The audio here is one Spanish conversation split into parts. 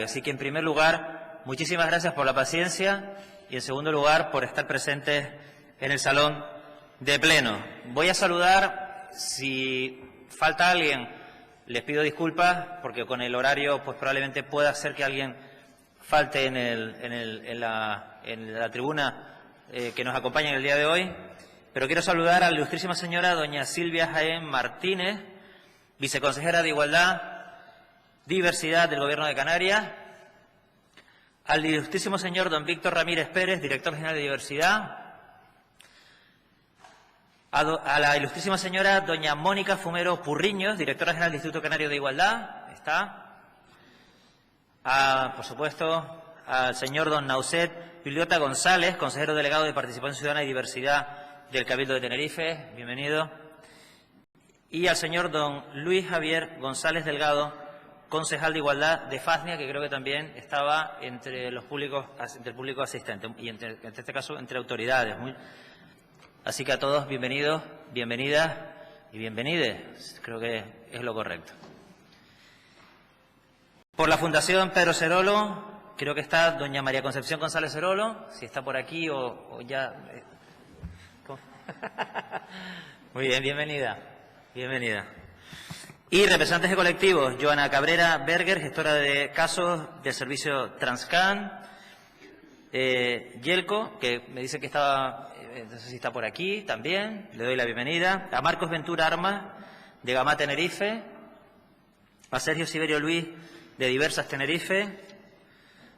Así que, en primer lugar, muchísimas gracias por la paciencia y, en segundo lugar, por estar presentes en el salón de pleno. Voy a saludar. Si falta alguien, les pido disculpas, porque con el horario pues probablemente pueda ser que alguien falte en la tribuna que nos acompaña en el día de hoy. Pero quiero saludar a la ilustrísima señora doña Silvia Jaén Martínez, viceconsejera de Igualdad, Diversidad del Gobierno de Canarias, al ilustrísimo señor don Víctor Ramírez Pérez, director general de Diversidad, a la ilustrísima señora doña Mónica Fumero Purriños, directora general del Instituto Canario de Igualdad, está, por supuesto, al señor don Nauset Piliota González, consejero delegado de Participación Ciudadana y Diversidad del Cabildo de Tenerife, bienvenido, y al señor don Luis Javier González Delgado, concejal de Igualdad de Faznia, que creo que también estaba entre el público asistente, y en este caso entre autoridades. Así que a todos, bienvenidos, bienvenidas y bienvenides. Creo que es lo correcto. Por la Fundación Pedro Cerolo, creo que está doña María Concepción González Cerolo, si está por aquí o ya... Muy bien, bienvenida, bienvenida. Y representantes de colectivos, Joana Cabrera Berger, gestora de casos del servicio Transcan, Yelko, que me dice que estaba, no sé si está por aquí también, le doy la bienvenida, a Marcos Ventura Armas, de Gamá Tenerife, a Sergio Siberio Luis, de Diversas Tenerife,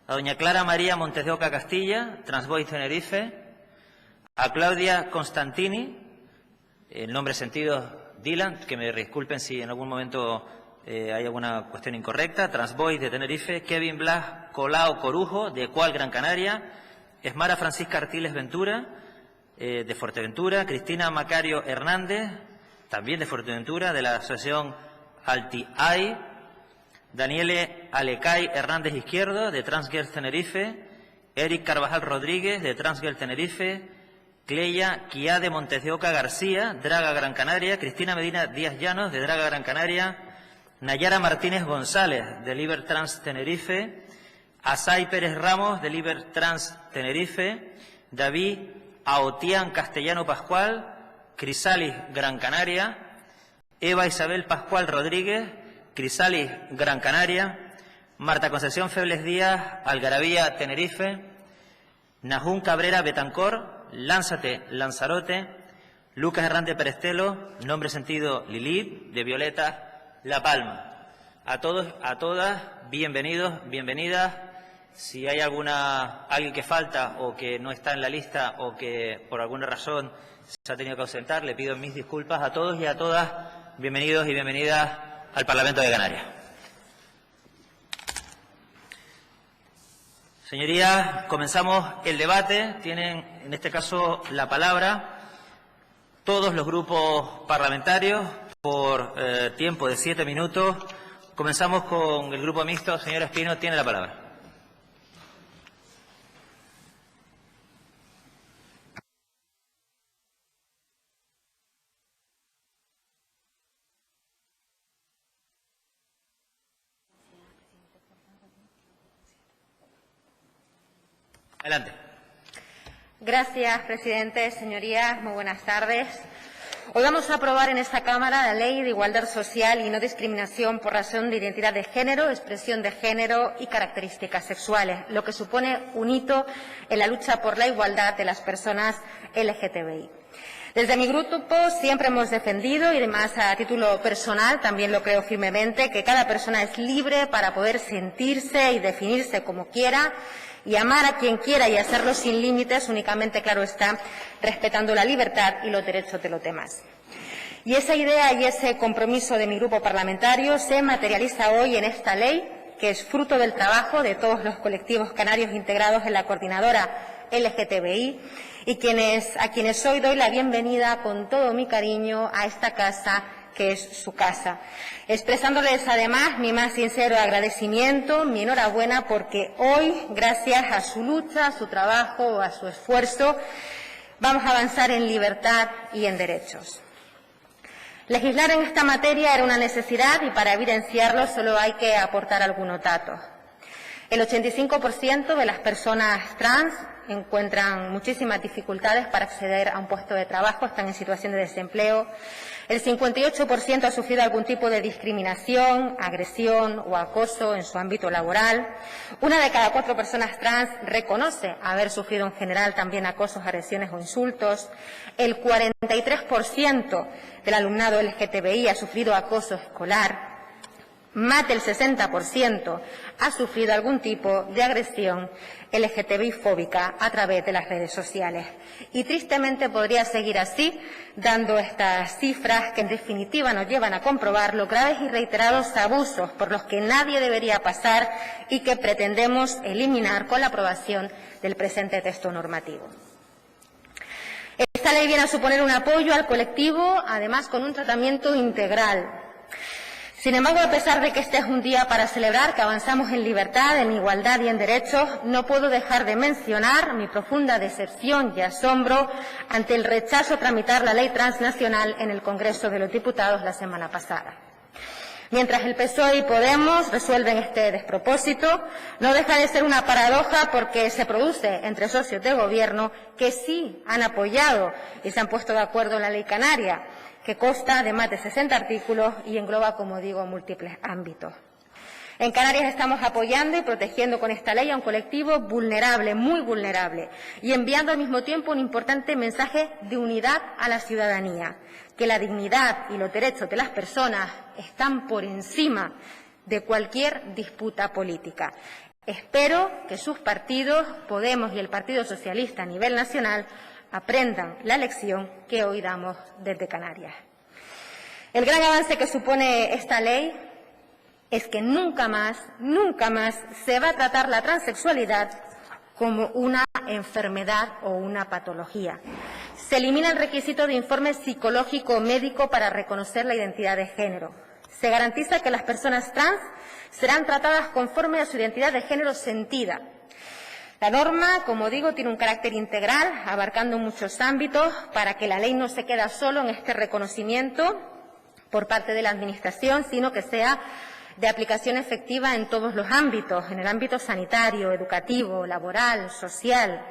a doña Clara María Montes de Oca Castilla, Transvoice Tenerife, a Claudia Constantini, el nombre sentido Dylan, que me disculpen si en algún momento hay alguna cuestión incorrecta, Transvoice de Tenerife, Kevin Blas Colao Corujo, de Cual Gran Canaria, Esmara Francisca Artiles Ventura, de Fuerteventura, Cristina Macario Hernández, también de Fuerteventura, de la Asociación Alti-AI, Daniele Alecay Hernández Izquierdo, de Transgirls Tenerife, Eric Carvajal Rodríguez, de Transgirls Tenerife, Cleya Quiade Montes de Oca García, Draga Gran Canaria, Cristina Medina Díaz Llanos, de Draga Gran Canaria, Nayara Martínez González, de Libertrans Tenerife, Asai Pérez Ramos, de Libertrans Tenerife, David Aotián Castellano Pascual, Crisalis Gran Canaria, Eva Isabel Pascual Rodríguez, Crisalis Gran Canaria, Marta Concepción Febles Díaz, Algarabía Tenerife, Nahún Cabrera Betancor, Lánzate Lanzarote, Lucas Hernández Perestelo, nombre sentido Lilith, de Violeta La Palma. A todos, a todas, bienvenidos, bienvenidas. Si hay alguien que falta o que no está en la lista o que por alguna razón se ha tenido que ausentar, le pido mis disculpas a todos y a todas. Bienvenidos y bienvenidas al Parlamento de Canarias. Señorías, comenzamos el debate. Tienen, en este caso, la palabra todos los grupos parlamentarios por tiempo de 7 minutos. Comenzamos con el Grupo Mixto. Señora Espino, tiene la palabra. Adelante. Gracias, presidente. Señorías, muy buenas tardes. Hoy vamos a aprobar en esta Cámara la Ley de Igualdad Social y No Discriminación por razón de identidad de género, expresión de género y características sexuales, lo que supone un hito en la lucha por la igualdad de las personas LGTBI. Desde mi grupo siempre hemos defendido, y además a título personal también lo creo firmemente, que cada persona es libre para poder sentirse y definirse como quiera y amar a quien quiera y hacerlo sin límites, únicamente, claro está, respetando la libertad y los derechos de los demás. Y esa idea y ese compromiso de mi grupo parlamentario se materializa hoy en esta ley, que es fruto del trabajo de todos los colectivos canarios integrados en la coordinadora LGTBI y a quienes hoy doy la bienvenida con todo mi cariño a esta casa, que es su casa, expresándoles además mi más sincero agradecimiento, mi enhorabuena, porque hoy, gracias a su lucha, a su trabajo, a su esfuerzo, vamos a avanzar en libertad y en derechos. Legislar en esta materia era una necesidad y para evidenciarlo solo hay que aportar algunos datos. El 85% de las personas trans encuentran muchísimas dificultades para acceder a un puesto de trabajo, están en situación de desempleo. El 58% ha sufrido algún tipo de discriminación, agresión o acoso en su ámbito laboral. 1 de cada 4 personas trans reconoce haber sufrido en general también acosos, agresiones o insultos. El 43% del alumnado LGTBI ha sufrido acoso escolar. Más del 60% ha sufrido algún tipo de agresión LGTBI-fóbica a través de las redes sociales. Y tristemente podría seguir así, dando estas cifras que en definitiva nos llevan a comprobar los graves y reiterados abusos por los que nadie debería pasar y que pretendemos eliminar con la aprobación del presente texto normativo. Esta ley viene a suponer un apoyo al colectivo, además con un tratamiento integral. Sin embargo, a pesar de que este es un día para celebrar que avanzamos en libertad, en igualdad y en derechos, no puedo dejar de mencionar mi profunda decepción y asombro ante el rechazo a tramitar la ley transnacional en el Congreso de los Diputados la semana pasada. Mientras el PSOE y Podemos resuelven este despropósito, no deja de ser una paradoja porque se produce entre socios de Gobierno que sí han apoyado y se han puesto de acuerdo en la Ley Canaria, que consta de más de 60 artículos y engloba, como digo, múltiples ámbitos. En Canarias estamos apoyando y protegiendo con esta ley a un colectivo vulnerable, muy vulnerable, y enviando al mismo tiempo un importante mensaje de unidad a la ciudadanía, que la dignidad y los derechos de las personas están por encima de cualquier disputa política. Espero que sus partidos, Podemos y el Partido Socialista a nivel nacional, aprendan la lección que hoy damos desde Canarias. El gran avance que supone esta ley es que nunca más se va a tratar la transexualidad como una enfermedad o una patología. Se elimina el requisito de informe psicológico o médico para reconocer la identidad de género. Se garantiza que las personas trans serán tratadas conforme a su identidad de género sentida. La norma, como digo, tiene un carácter integral, abarcando muchos ámbitos, para que la ley no se quede solo en este reconocimiento por parte de la Administración, sino que sea de aplicación efectiva en todos los ámbitos, en el ámbito sanitario, educativo, laboral, social.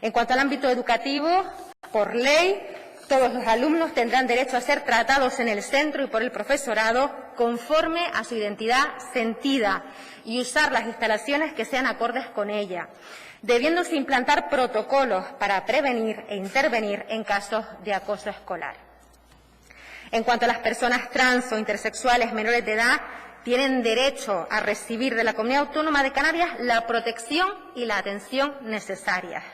En cuanto al ámbito educativo, por ley, todos los alumnos tendrán derecho a ser tratados en el centro y por el profesorado conforme a su identidad sentida y usar las instalaciones que sean acordes con ella, debiéndose implantar protocolos para prevenir e intervenir en casos de acoso escolar. En cuanto a las personas trans o intersexuales menores de edad, tienen derecho a recibir de la Comunidad Autónoma de Canarias la protección y la atención necesarias.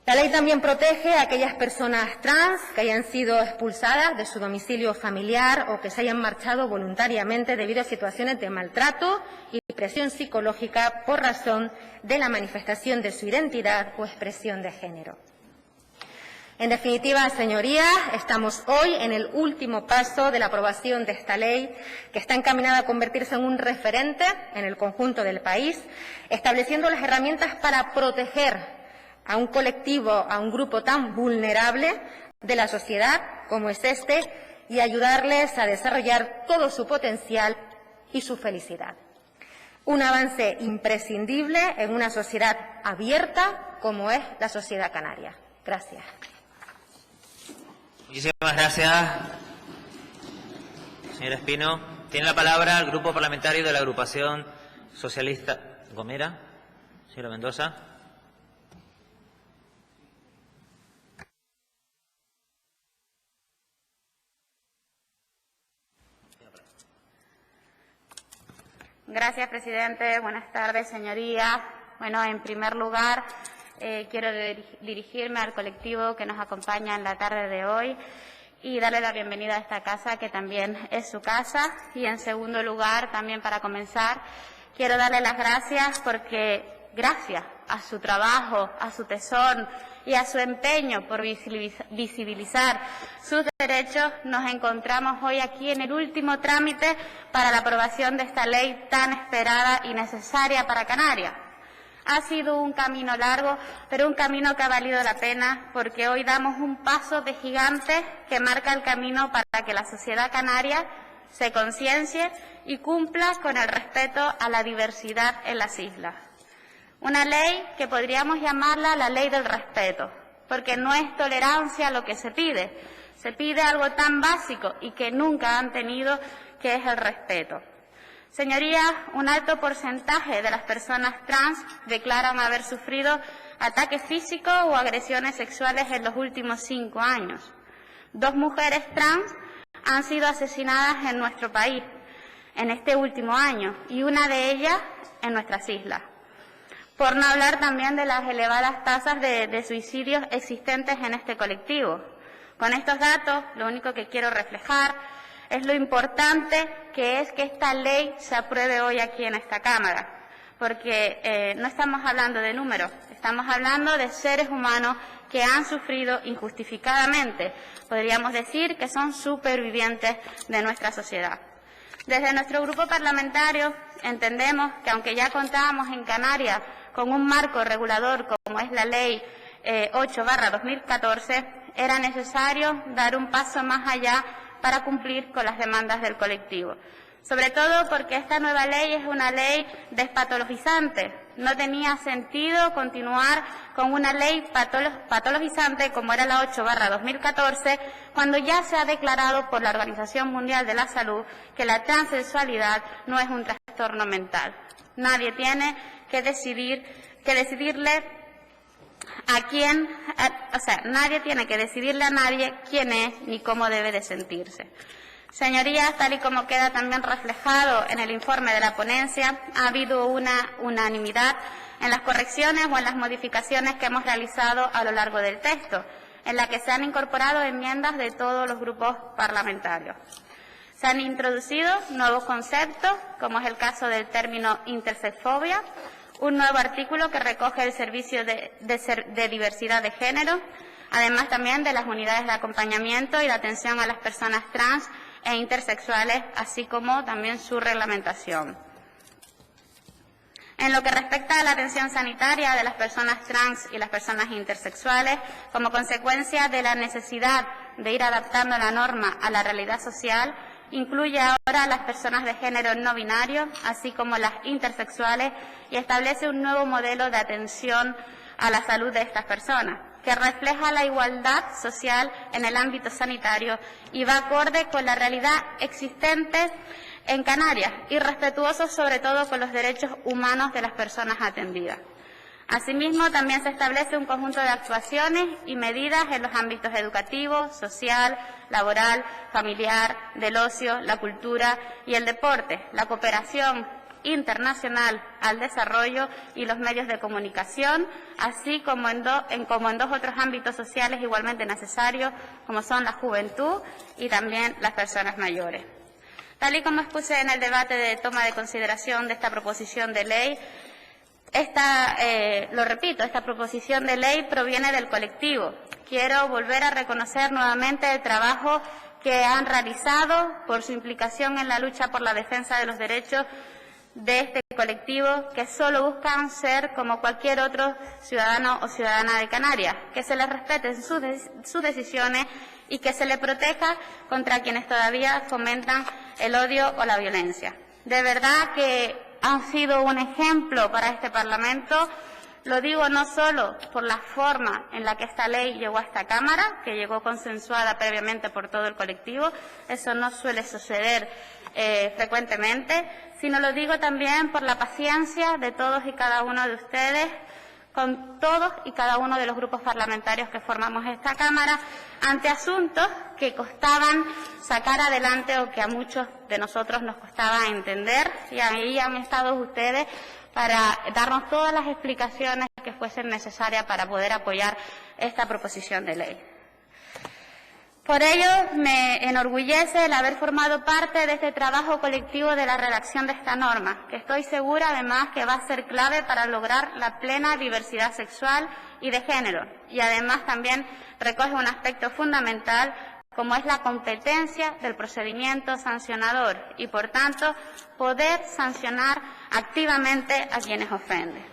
La ley también protege a aquellas personas trans que hayan sido expulsadas de su domicilio familiar o que se hayan marchado voluntariamente debido a situaciones de maltrato y presión psicológica por razón de la manifestación de su identidad o expresión de género. En definitiva, señorías, estamos hoy en el último paso de la aprobación de esta ley, que está encaminada a convertirse en un referente en el conjunto del país, estableciendo las herramientas para proteger a un colectivo, a un grupo tan vulnerable de la sociedad como es este, y ayudarles a desarrollar todo su potencial y su felicidad. Un avance imprescindible en una sociedad abierta como es la sociedad canaria. Gracias. Muchísimas gracias, señora Espino. Tiene la palabra el Grupo Parlamentario de la Agrupación Socialista Gomera. Señora Mendoza. Gracias, presidente. Buenas tardes, señorías. Bueno, en primer lugar, quiero dirigirme al colectivo que nos acompaña en la tarde de hoy y darle la bienvenida a esta casa, que también es su casa. Y en segundo lugar, también para comenzar, quiero darle las gracias porque gracias a su trabajo, a su tesón y a su empeño por visibilizar sus derechos, nos encontramos hoy aquí en el último trámite para la aprobación de esta ley tan esperada y necesaria para Canarias. Ha sido un camino largo, pero un camino que ha valido la pena, porque hoy damos un paso de gigante que marca el camino para que la sociedad canaria se conciencie y cumpla con el respeto a la diversidad en las islas. Una ley que podríamos llamarla la ley del respeto, porque no es tolerancia lo que se pide algo tan básico y que nunca han tenido, que es el respeto. Señorías, un alto porcentaje de las personas trans declaran haber sufrido ataques físicos o agresiones sexuales en los últimos 5 años. 2 mujeres trans han sido asesinadas en nuestro país en este último año y una de ellas en nuestras islas. Por no hablar también de las elevadas tasas de suicidios existentes en este colectivo. Con estos datos, lo único que quiero reflejar es lo importante que es que esta ley se apruebe hoy aquí en esta Cámara, porque no estamos hablando de números, estamos hablando de seres humanos que han sufrido injustificadamente. Podríamos decir que son supervivientes de nuestra sociedad. Desde nuestro grupo parlamentario entendemos que aunque ya contábamos en Canarias con un marco regulador como es la Ley 8/2014, era necesario dar un paso más allá para cumplir con las demandas del colectivo. Sobre todo porque esta nueva ley es una ley despatologizante. No tenía sentido continuar con una ley patologizante como era la 8/2014, cuando ya se ha declarado por la Organización Mundial de la Salud que la transexualidad no es un trastorno mental. Nadie tiene que decidirle nadie tiene que decidirle a nadie quién es ni cómo debe de sentirse. Señorías, tal y como queda también reflejado en el informe de la ponencia, ha habido una unanimidad en las correcciones o en las modificaciones que hemos realizado a lo largo del texto, en la que se han incorporado enmiendas de todos los grupos parlamentarios. Se han introducido nuevos conceptos, como es el caso del término intersexfobia, un nuevo artículo que recoge el servicio de diversidad de género, además también de las unidades de acompañamiento y de atención a las personas trans e intersexuales, así como también su reglamentación. En lo que respecta a la atención sanitaria de las personas trans y las personas intersexuales, como consecuencia de la necesidad de ir adaptando la norma a la realidad social, incluye ahora a las personas de género no binario, así como las intersexuales, y establece un nuevo modelo de atención a la salud de estas personas, que refleja la igualdad social en el ámbito sanitario y va acorde con la realidad existente en Canarias y respetuoso sobre todo con los derechos humanos de las personas atendidas. Asimismo, también se establece un conjunto de actuaciones y medidas en los ámbitos educativo, social, laboral, familiar, del ocio, la cultura y el deporte, la cooperación internacional al desarrollo y los medios de comunicación, así como en dos otros ámbitos sociales igualmente necesarios, como son la juventud y también las personas mayores. Tal y como expuse en el debate de toma de consideración de esta proposición de ley, esta proposición de ley proviene del colectivo. Quiero volver a reconocer nuevamente el trabajo que han realizado por su implicación en la lucha por la defensa de los derechos de este colectivo, que solo buscan ser como cualquier otro ciudadano o ciudadana de Canarias, que se les respeten sus decisiones y que se les proteja contra quienes todavía fomentan el odio o la violencia. De verdad que han sido un ejemplo para este Parlamento. Lo digo no solo por la forma en la que esta ley llegó a esta Cámara, que llegó consensuada previamente por todo el colectivo, eso no suele suceder frecuentemente, sino lo digo también por la paciencia de todos y cada uno de ustedes, con todos y cada uno de los grupos parlamentarios que formamos esta Cámara, ante asuntos que costaban sacar adelante o que a muchos de nosotros nos costaba entender, y ahí han estado ustedes para darnos todas las explicaciones que fuesen necesarias para poder apoyar esta proposición de ley. Por ello, me enorgullece el haber formado parte de este trabajo colectivo de la redacción de esta norma, que estoy segura además que va a ser clave para lograr la plena diversidad sexual y de género, y además también recoge un aspecto fundamental como es la competencia del procedimiento sancionador y, por tanto, poder sancionar activamente a quienes ofenden.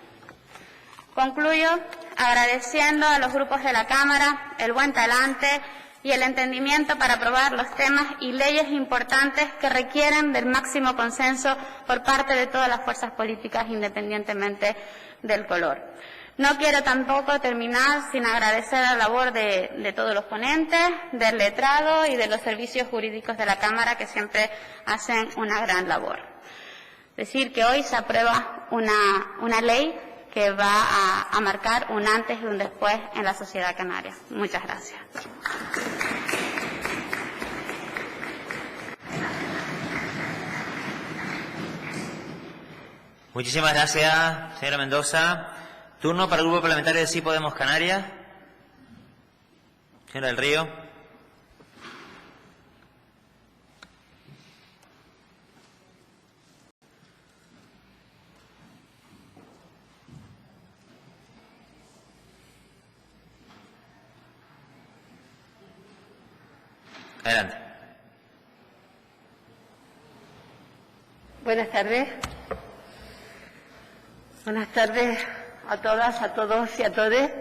Concluyo agradeciendo a los grupos de la Cámara el buen talante y el entendimiento para aprobar los temas y leyes importantes que requieren del máximo consenso por parte de todas las fuerzas políticas, independientemente del color. No quiero tampoco terminar sin agradecer la labor de todos los ponentes, del letrado y de los servicios jurídicos de la Cámara, que siempre hacen una gran labor. Decir que hoy se aprueba una ley que va a marcar un antes y un después en la sociedad canaria. Muchas gracias. Muchísimas gracias, señora Mendoza. Turno para el Grupo Parlamentario de Sí Podemos Canarias. Señora del Río. Adelante. Buenas tardes. Buenas tardes a todas, a todos y a todes.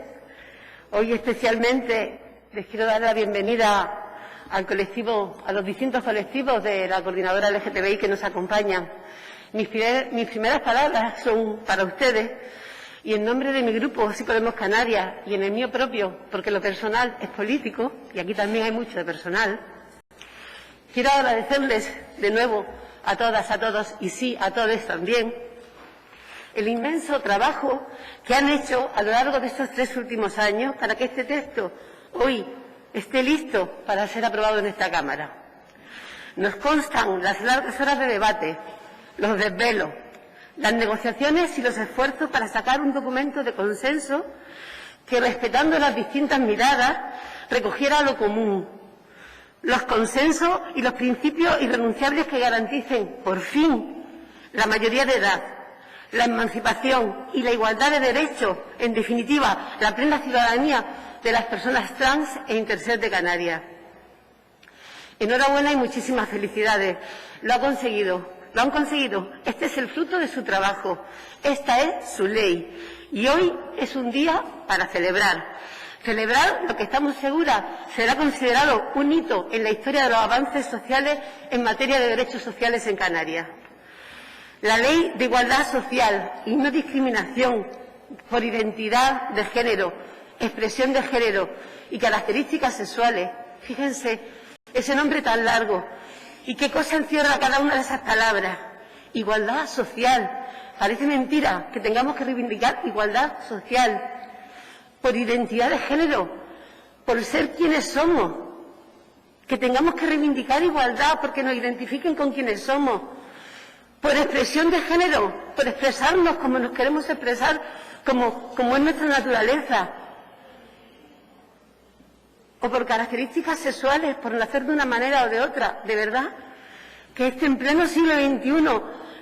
Hoy especialmente les quiero dar la bienvenida al colectivo, a los distintos colectivos de la Coordinadora LGTBI que nos acompañan. Mis primeras palabras son para ustedes y en nombre de mi grupo Sí Podemos Canarias y en el mío propio, porque lo personal es político y aquí también hay mucho de personal. Quiero agradecerles de nuevo a todas, a todos y sí, a todos también, el inmenso trabajo que han hecho a lo largo de estos 3 últimos años para que este texto hoy esté listo para ser aprobado en esta Cámara. Nos constan las largas horas de debate, los desvelos, las negociaciones y los esfuerzos para sacar un documento de consenso que, respetando las distintas miradas, recogiera lo común, los consensos y los principios irrenunciables que garanticen, por fin, la mayoría de edad, la emancipación y la igualdad de derechos, en definitiva, la plena ciudadanía de las personas trans e intersex de Canarias. Enhorabuena y muchísimas felicidades. Lo han conseguido. Este es el fruto de su trabajo. Esta es su ley. Y hoy es un día para celebrar. Celebrar lo que estamos seguras será considerado un hito en la historia de los avances sociales en materia de derechos sociales en Canarias. La Ley de Igualdad Social y No Discriminación por identidad de género, expresión de género y características sexuales. Fíjense, ese nombre tan largo. ¿Y qué cosa encierra cada una de esas palabras? Igualdad social. Parece mentira que tengamos que reivindicar igualdad social por identidad de género, por ser quienes somos. Que tengamos que reivindicar igualdad porque nos identifiquen con quienes somos. Por expresión de género, por expresarnos como nos queremos expresar, como es nuestra naturaleza. O por características sexuales, por nacer de una manera o de otra. De verdad, que en pleno siglo XXI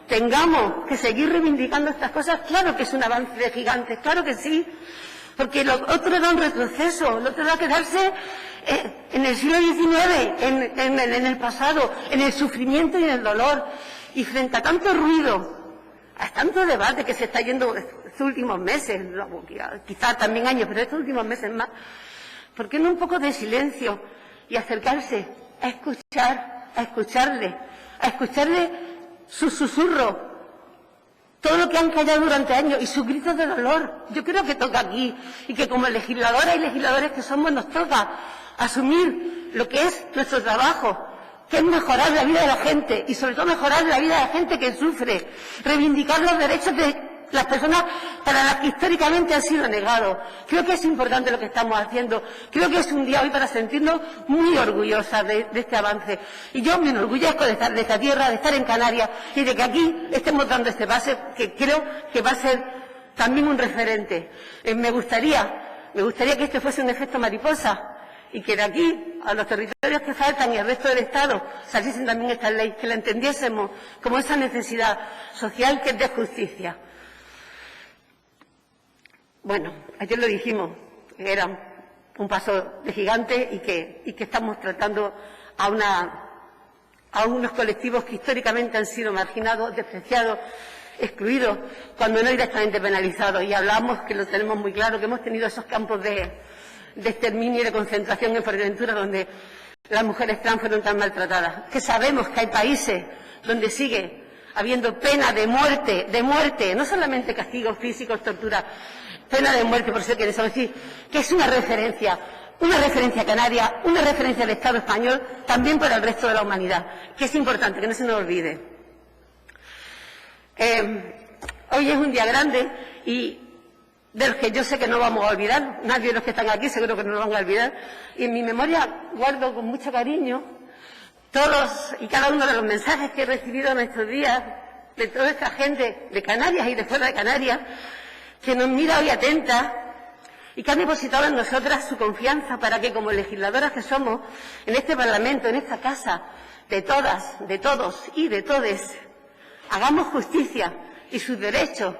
tengamos que seguir reivindicando estas cosas, claro que es un avance de gigantes, claro que sí. Porque lo otro era un retroceso, lo otro era quedarse en el siglo XIX, en el pasado, en el sufrimiento y en el dolor. Y frente a tanto ruido, a tanto debate que se está yendo estos últimos meses, quizás también años, pero estos últimos meses más, ¿por qué no un poco de silencio y acercarse a escucharle sus susurros, todo lo que han callado durante años y sus gritos de dolor? Yo creo que toca aquí y que como legisladoras y legisladores que somos nos toca asumir lo que es nuestro trabajo, que es mejorar la vida de la gente y sobre todo mejorar la vida de la gente que sufre, reivindicar los derechos de las personas para las que históricamente han sido negados. Creo que es importante lo que estamos haciendo. Creo que es un día hoy para sentirnos muy orgullosas de este avance. Y yo me enorgullezco de estar de esta tierra, de estar en Canarias y de que aquí estemos dando este pase que creo que va a ser también un referente. Me gustaría que este fuese un efecto mariposa y que de aquí a los territorios que faltan y al resto del Estado saliesen también estas leyes, que la entendiésemos como esa necesidad social que es de justicia. Bueno, ayer lo dijimos, que era un paso de gigante y que estamos tratando a unos colectivos que históricamente han sido marginados, despreciados, excluidos, cuando no directamente penalizados. Y hablamos, que lo tenemos muy claro, que hemos tenido esos campos de de exterminio y de concentración en Fuerteventura, donde las mujeres trans fueron tan maltratadas. Que sabemos que hay países donde sigue habiendo pena de muerte, no solamente castigos físicos, tortura, pena de muerte por ser quienes son. Es decir, que es una referencia canaria, una referencia del Estado español, también para el resto de la humanidad, que es importante, que no se nos olvide. Hoy es un día grande y de los que yo sé que no vamos a olvidar, nadie de los que están aquí seguro que no lo van a olvidar, y en mi memoria guardo con mucho cariño todos y cada uno de los mensajes que he recibido en estos días de toda esta gente de Canarias y de fuera de Canarias, que nos mira hoy atenta y que han depositado en nosotras su confianza para que, como legisladoras que somos, en este Parlamento, en esta casa, de todas, de todos y de todes, hagamos justicia y sus derechos,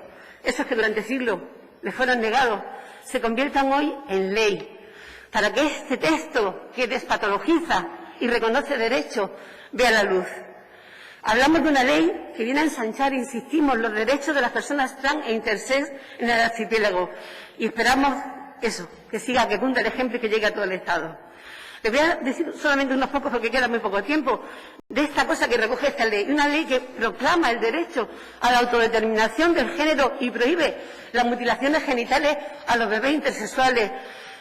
esos que durante siglos les fueron negados, se conviertan hoy en ley, para que este texto que despatologiza y reconoce derechos vea la luz. Hablamos de una ley que viene a ensanchar, insistimos, los derechos de las personas trans e intersex en el archipiélago. Y esperamos eso, que siga, que cunda el ejemplo y que llegue a todo el Estado. Les voy a decir solamente unos pocos, porque queda muy poco tiempo, de esta cosa que recoge esta ley. Una ley que proclama el derecho a la autodeterminación del género y prohíbe las mutilaciones genitales a los bebés intersexuales,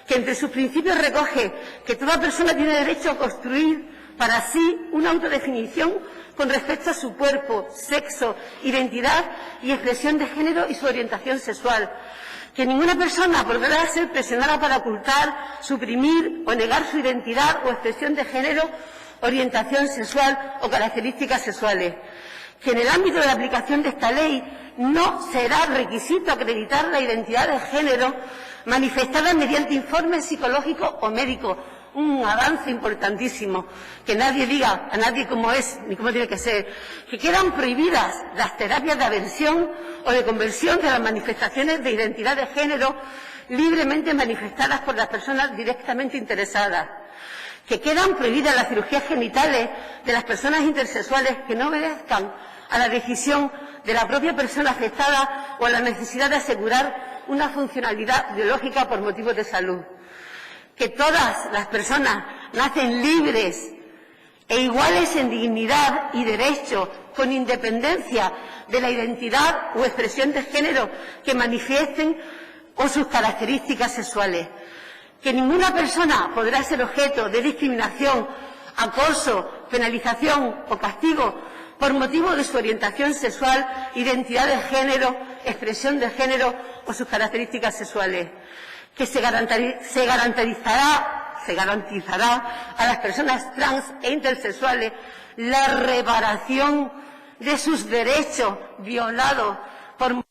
que entre sus principios recoge que toda persona tiene derecho a construir para sí una autodefinición con respecto a su cuerpo, sexo, identidad y expresión de género y su orientación sexual. Que ninguna persona podrá ser presionada para ocultar, suprimir o negar su identidad o expresión de género, orientación sexual o características sexuales. Que en el ámbito de la aplicación de esta ley no será requisito acreditar la identidad de género manifestada mediante informes psicológicos o médicos. Un avance importantísimo. Que nadie diga a nadie cómo es ni cómo tiene que ser. Que quedan prohibidas las terapias de aversión o de conversión de las manifestaciones de identidad de género libremente manifestadas por las personas directamente interesadas. Que quedan prohibidas las cirugías genitales de las personas intersexuales que no obedezcan a la decisión de la propia persona afectada o a la necesidad de asegurar una funcionalidad biológica por motivos de salud. Que todas las personas nacen libres e iguales en dignidad y derecho, con independencia de la identidad o expresión de género que manifiesten o sus características sexuales. Que ninguna persona podrá ser objeto de discriminación, acoso, penalización o castigo por motivo de su orientación sexual, identidad de género, expresión de género o sus características sexuales. Que se garantizará a las personas trans e intersexuales la reparación de sus derechos violados por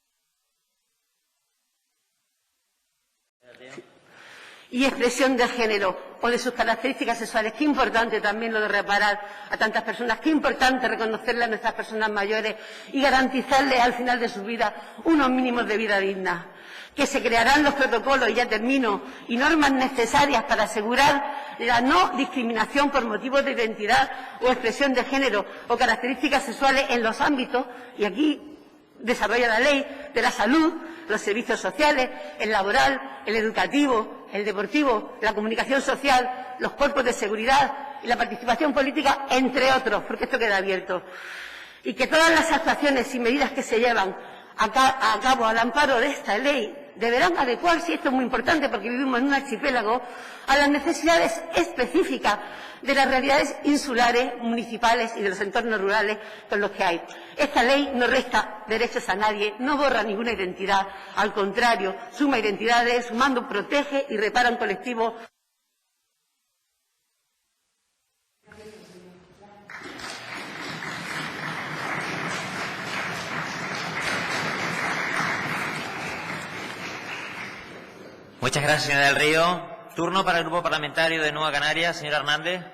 y expresión de género o de sus características sexuales. Qué importante también lo de reparar a tantas personas, qué importante reconocerle a nuestras personas mayores y garantizarles al final de su vida unos mínimos de vida digna. Que se crearán los protocolos, y ya termino, y normas necesarias para asegurar la no discriminación por motivos de identidad o expresión de género o características sexuales en los ámbitos, y aquí desarrolla la ley, de la salud, los servicios sociales, el laboral, el educativo, el deportivo, la comunicación social, los cuerpos de seguridad y la participación política, entre otros, porque esto queda abierto. Y que todas las actuaciones y medidas que se llevan a cabo al amparo de esta ley deberán adecuarse, y esto es muy importante porque vivimos en un archipiélago, a las necesidades específicas de las realidades insulares, municipales y de los entornos rurales con los que hay. Esta ley no resta derechos a nadie, no borra ninguna identidad, al contrario, suma identidades, sumando protege y repara un colectivo. Muchas gracias, señora del Río. Turno para el Grupo Parlamentario de Nueva Canarias, señora Hernández.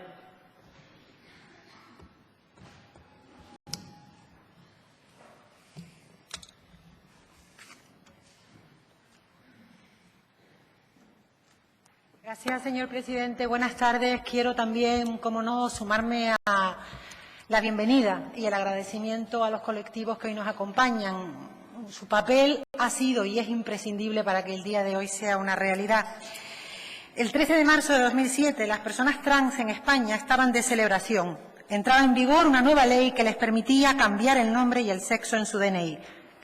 Gracias, señor presidente. Buenas tardes. Quiero también, como no, sumarme a la bienvenida y el agradecimiento a los colectivos que hoy nos acompañan. Su papel ha sido y es imprescindible para que el día de hoy sea una realidad. El 13 de marzo de 2007, las personas trans en España estaban de celebración. Entraba en vigor una nueva ley que les permitía cambiar el nombre y el sexo en su DNI.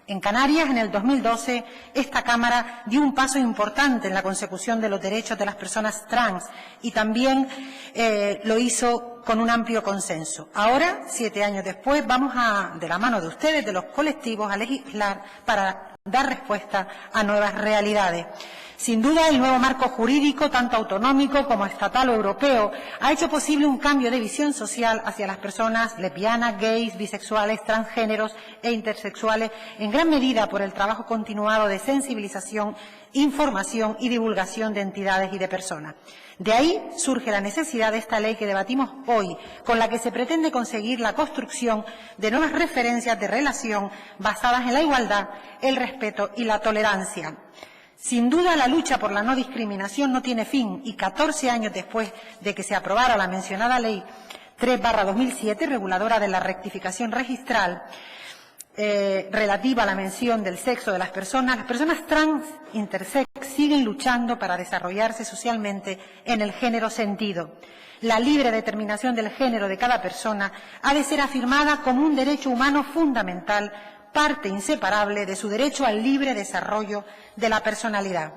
En Canarias, en el 2012, esta Cámara dio un paso importante en la consecución de los derechos de las personas trans y también lo hizo con un amplio consenso. Ahora, 7 años después, vamos de la mano de ustedes, de los colectivos, a legislar para dar respuesta a nuevas realidades. Sin duda, el nuevo marco jurídico, tanto autonómico como estatal o europeo, ha hecho posible un cambio de visión social hacia las personas lesbianas, gays, bisexuales, transgéneros e intersexuales, en gran medida por el trabajo continuado de sensibilización, información y divulgación de entidades y de personas. De ahí surge la necesidad de esta ley que debatimos hoy, con la que se pretende conseguir la construcción de nuevas referencias de relación basadas en la igualdad, el respeto y la tolerancia. Sin duda, la lucha por la no discriminación no tiene fin y 14 años después de que se aprobara la mencionada Ley 3/2007, reguladora de la rectificación registral relativa a la mención del sexo de las personas trans intersex siguen luchando para desarrollarse socialmente en el género sentido. La libre determinación del género de cada persona ha de ser afirmada como un derecho humano fundamental, parte inseparable de su derecho al libre desarrollo de la personalidad.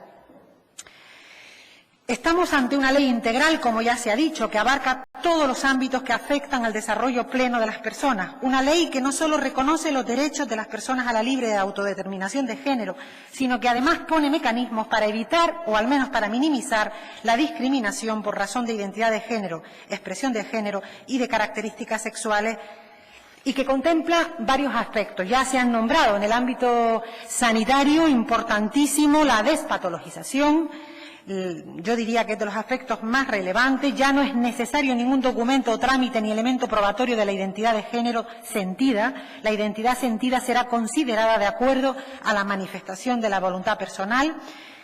Estamos ante una ley integral, como ya se ha dicho, que abarca todos los ámbitos que afectan al desarrollo pleno de las personas. Una ley que no solo reconoce los derechos de las personas a la libre autodeterminación de género, sino que además pone mecanismos para evitar, o al menos para minimizar, la discriminación por razón de identidad de género, expresión de género y de características sexuales, y que contempla varios aspectos. Ya se han nombrado en el ámbito sanitario, importantísimo, la despatologización. Yo diría que es de los aspectos más relevantes. Ya no es necesario ningún documento o trámite ni elemento probatorio de la identidad de género sentida. La identidad sentida será considerada de acuerdo a la manifestación de la voluntad personal.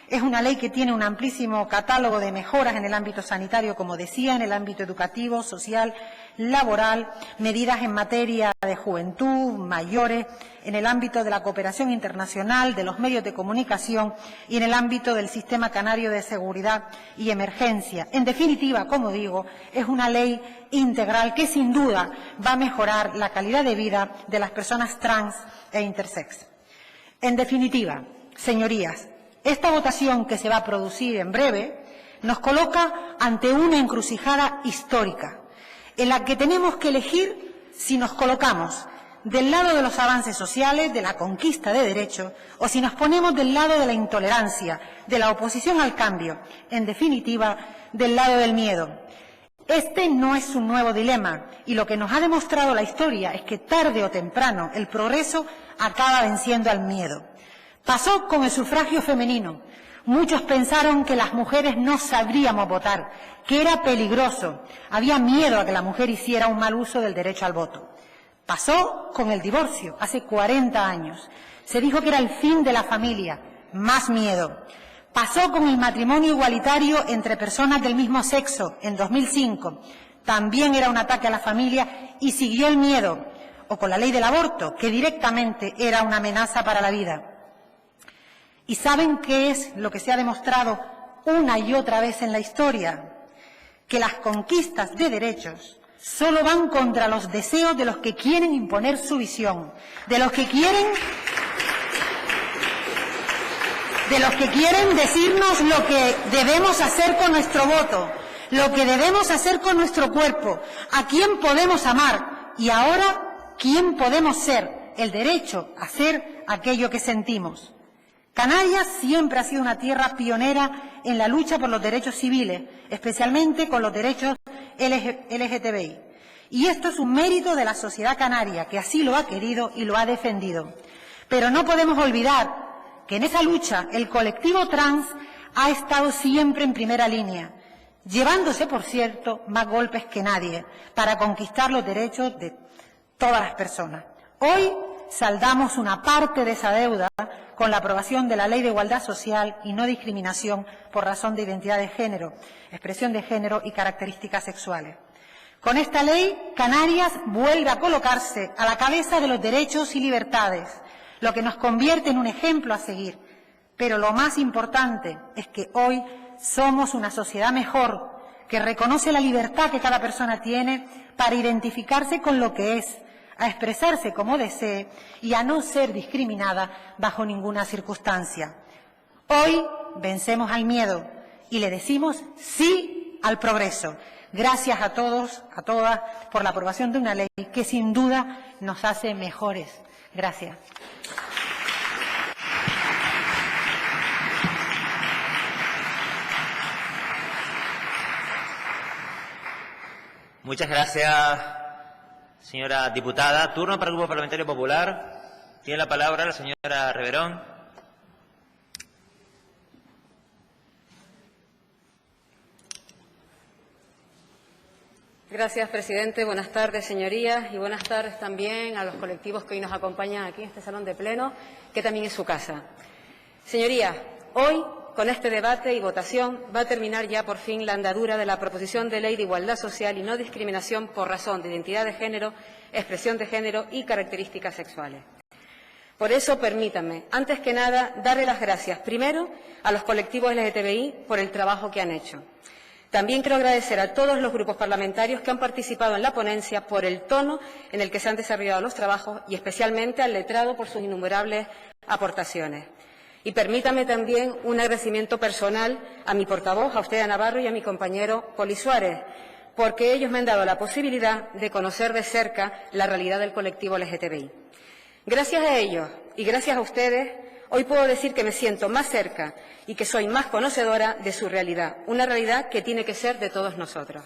Es una ley que tiene un amplísimo catálogo de mejoras en el ámbito sanitario, como decía, en el ámbito educativo, social, laboral, medidas en materia de juventud, mayores, en el ámbito de la cooperación internacional, de los medios de comunicación y en el ámbito del Sistema Canario de Seguridad y Emergencia. En definitiva, como digo, es una ley integral que sin duda va a mejorar la calidad de vida de las personas trans e intersex. En definitiva, señorías, esta votación que se va a producir en breve nos coloca ante una encrucijada histórica en la que tenemos que elegir si nos colocamos del lado de los avances sociales, de la conquista de derechos, o si nos ponemos del lado de la intolerancia, de la oposición al cambio, en definitiva, del lado del miedo. Este no es un nuevo dilema y lo que nos ha demostrado la historia es que tarde o temprano el progreso acaba venciendo al miedo. Pasó con el sufragio femenino. Muchos pensaron que las mujeres no sabríamos votar, que era peligroso. Había miedo a que la mujer hiciera un mal uso del derecho al voto. Pasó con el divorcio, hace 40 años. Se dijo que era el fin de la familia, más miedo. Pasó con el matrimonio igualitario entre personas del mismo sexo, en 2005. También era un ataque a la familia y siguió el miedo. O con la ley del aborto, que directamente era una amenaza para la vida. ¿Y saben qué es lo que se ha demostrado una y otra vez en la historia? Que las conquistas de derechos solo van contra los deseos de los que quieren imponer su visión, de los que quieren decirnos lo que debemos hacer con nuestro voto, lo que debemos hacer con nuestro cuerpo, a quién podemos amar y ahora quién podemos ser, el derecho a ser aquello que sentimos. Canarias siempre ha sido una tierra pionera en la lucha por los derechos civiles, especialmente con los derechos LGTBI. Y esto es un mérito de la sociedad canaria, que así lo ha querido y lo ha defendido. Pero no podemos olvidar que en esa lucha el colectivo trans ha estado siempre en primera línea, llevándose, por cierto, más golpes que nadie para conquistar los derechos de todas las personas. Hoy saldamos una parte de esa deuda con la aprobación de la Ley de Igualdad Social y No Discriminación por razón de identidad de género, expresión de género y características sexuales. Con esta ley, Canarias vuelve a colocarse a la cabeza de los derechos y libertades, lo que nos convierte en un ejemplo a seguir. Pero lo más importante es que hoy somos una sociedad mejor, que reconoce la libertad que cada persona tiene para identificarse con lo que es, a expresarse como desee y a no ser discriminada bajo ninguna circunstancia. Hoy vencemos al miedo y le decimos sí al progreso. Gracias a todos, a todas, por la aprobación de una ley que sin duda nos hace mejores. Gracias. Muchas gracias, señora diputada. Turno para el Grupo Parlamentario Popular. Tiene la palabra la señora Reverón. Gracias, presidente. Buenas tardes, señorías, y buenas tardes también a los colectivos que hoy nos acompañan aquí en este salón de pleno, que también es su casa. Señorías, hoy, con este debate y votación, va a terminar ya por fin la andadura de la proposición de ley de igualdad social y no discriminación por razón de identidad de género, expresión de género y características sexuales. Por eso, permítanme, antes que nada, darle las gracias, primero, a los colectivos LGTBI por el trabajo que han hecho. También quiero agradecer a todos los grupos parlamentarios que han participado en la ponencia por el tono en el que se han desarrollado los trabajos y especialmente al letrado por sus innumerables aportaciones. Y permítame también un agradecimiento personal a mi portavoz, a usted, Ana Navarro, y a mi compañero Poli Suárez, porque ellos me han dado la posibilidad de conocer de cerca la realidad del colectivo LGTBI. Gracias a ellos y gracias a ustedes, hoy puedo decir que me siento más cerca y que soy más conocedora de su realidad, una realidad que tiene que ser de todos nosotros.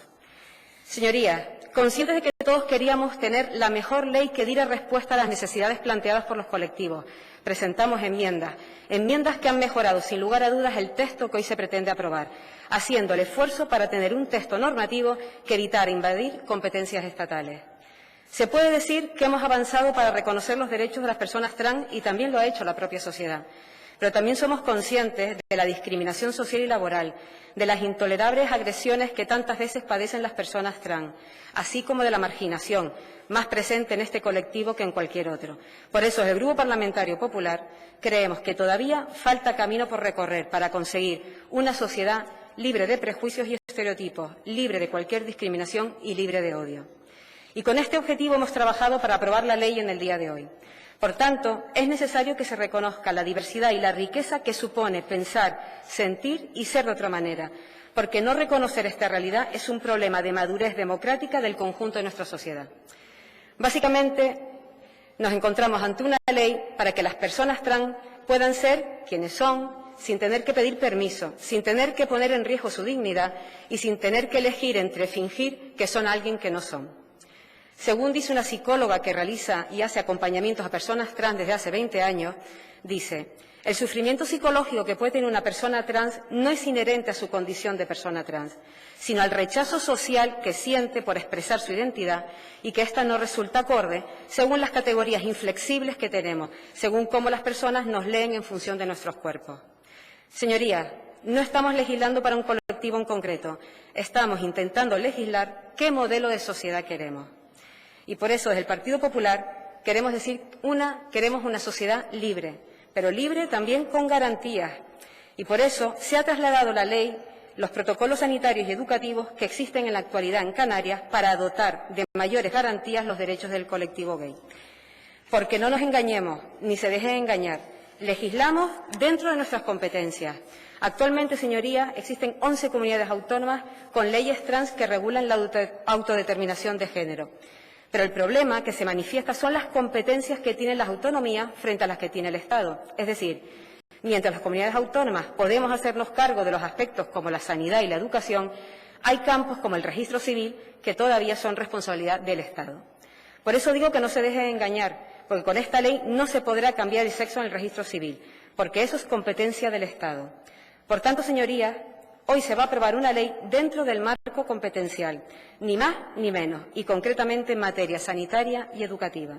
Señorías, conscientes de que todos queríamos tener la mejor ley que diera respuesta a las necesidades planteadas por los colectivos, presentamos enmiendas que han mejorado sin lugar a dudas el texto que hoy se pretende aprobar, haciendo el esfuerzo para tener un texto normativo que evitara invadir competencias estatales. Se puede decir que hemos avanzado para reconocer los derechos de las personas trans y también lo ha hecho la propia sociedad. Pero también somos conscientes de la discriminación social y laboral, de las intolerables agresiones que tantas veces padecen las personas trans, así como de la marginación, más presente en este colectivo que en cualquier otro. Por eso, desde el Grupo Parlamentario Popular, creemos que todavía falta camino por recorrer para conseguir una sociedad libre de prejuicios y estereotipos, libre de cualquier discriminación y libre de odio. Y con este objetivo hemos trabajado para aprobar la ley en el día de hoy. Por tanto, es necesario que se reconozca la diversidad y la riqueza que supone pensar, sentir y ser de otra manera, porque no reconocer esta realidad es un problema de madurez democrática del conjunto de nuestra sociedad. Básicamente, nos encontramos ante una ley para que las personas trans puedan ser quienes son, sin tener que pedir permiso, sin tener que poner en riesgo su dignidad y sin tener que elegir entre fingir que son alguien que no son. Según dice una psicóloga que realiza y hace acompañamientos a personas trans desde hace 20 años, dice, el sufrimiento psicológico que puede tener una persona trans no es inherente a su condición de persona trans, sino al rechazo social que siente por expresar su identidad y que ésta no resulta acorde según las categorías inflexibles que tenemos, según cómo las personas nos leen en función de nuestros cuerpos. Señorías, no estamos legislando para un colectivo en concreto, estamos intentando legislar qué modelo de sociedad queremos. Y por eso, desde el Partido Popular, queremos una sociedad libre, pero libre también con garantías. Y por eso se ha trasladado la ley, los protocolos sanitarios y educativos que existen en la actualidad en Canarias para dotar de mayores garantías los derechos del colectivo gay. Porque no nos engañemos, ni se dejen engañar. Legislamos dentro de nuestras competencias. Actualmente, señorías, existen 11 comunidades autónomas con leyes trans que regulan la autodeterminación de género. Pero el problema que se manifiesta son las competencias que tienen las autonomías frente a las que tiene el Estado. Es decir, mientras las comunidades autónomas podemos hacernos cargo de los aspectos como la sanidad y la educación, hay campos como el registro civil que todavía son responsabilidad del Estado. Por eso digo que no se dejen engañar, porque con esta ley no se podrá cambiar el sexo en el registro civil, porque eso es competencia del Estado. Por tanto, señorías, hoy se va a aprobar una ley dentro del marco competencial, ni más ni menos, y concretamente en materia sanitaria y educativa.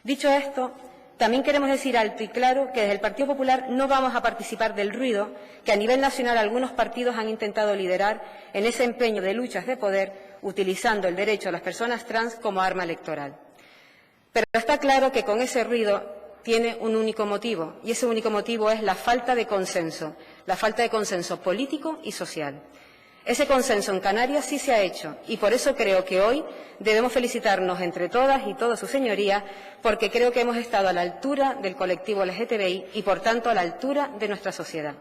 Dicho esto, también queremos decir alto y claro que desde el Partido Popular no vamos a participar del ruido que a nivel nacional algunos partidos han intentado liderar en ese empeño de luchas de poder, utilizando el derecho a las personas trans como arma electoral. Pero está claro que con ese ruido tiene un único motivo, y ese único motivo es la falta de consenso político y social. Ese consenso en Canarias sí se ha hecho, y por eso creo que hoy debemos felicitarnos entre todas y todos sus señorías, porque creo que hemos estado a la altura del colectivo LGTBI y, por tanto, a la altura de nuestra sociedad.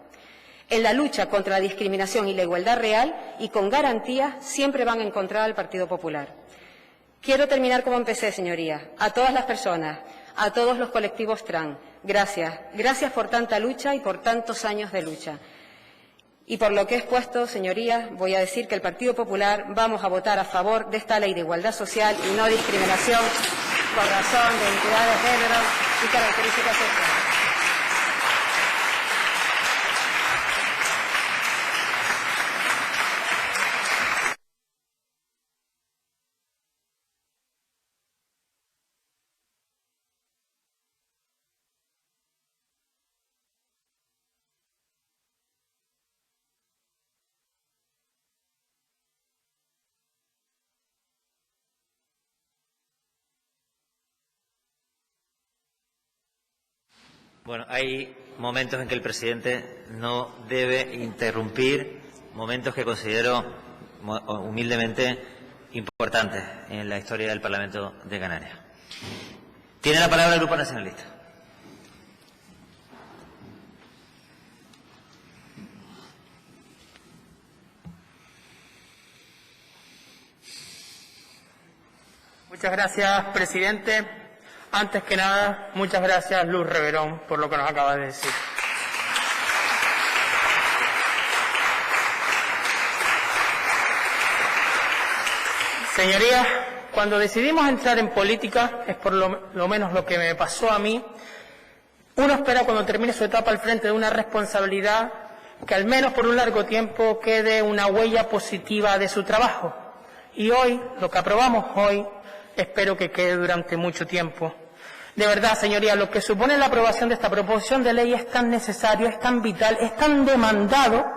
En la lucha contra la discriminación y la igualdad real y con garantías siempre van a encontrar al Partido Popular. Quiero terminar como empecé, señorías. A todas las personas, a todos los colectivos trans, gracias. Gracias por tanta lucha y por tantos años de lucha. Y por lo que he expuesto, señorías, voy a decir que el Partido Popular vamos a votar a favor de esta ley de igualdad social y no discriminación por razón de identidad de género y características sexuales. Bueno, hay momentos en que el presidente no debe interrumpir, momentos que considero humildemente importantes en la historia del Parlamento de Canarias. Tiene la palabra el Grupo Nacionalista. Muchas gracias, presidente. Antes que nada, muchas gracias, Luz Reverón, por lo que nos acaba de decir. Señorías, cuando decidimos entrar en política, es por lo menos lo que me pasó a mí, uno espera cuando termine su etapa al frente de una responsabilidad que al menos por un largo tiempo quede una huella positiva de su trabajo. Y hoy, lo que aprobamos hoy, espero que quede durante mucho tiempo. De verdad, señorías, lo que supone la aprobación de esta proposición de ley es tan necesario, es tan vital, es tan demandado,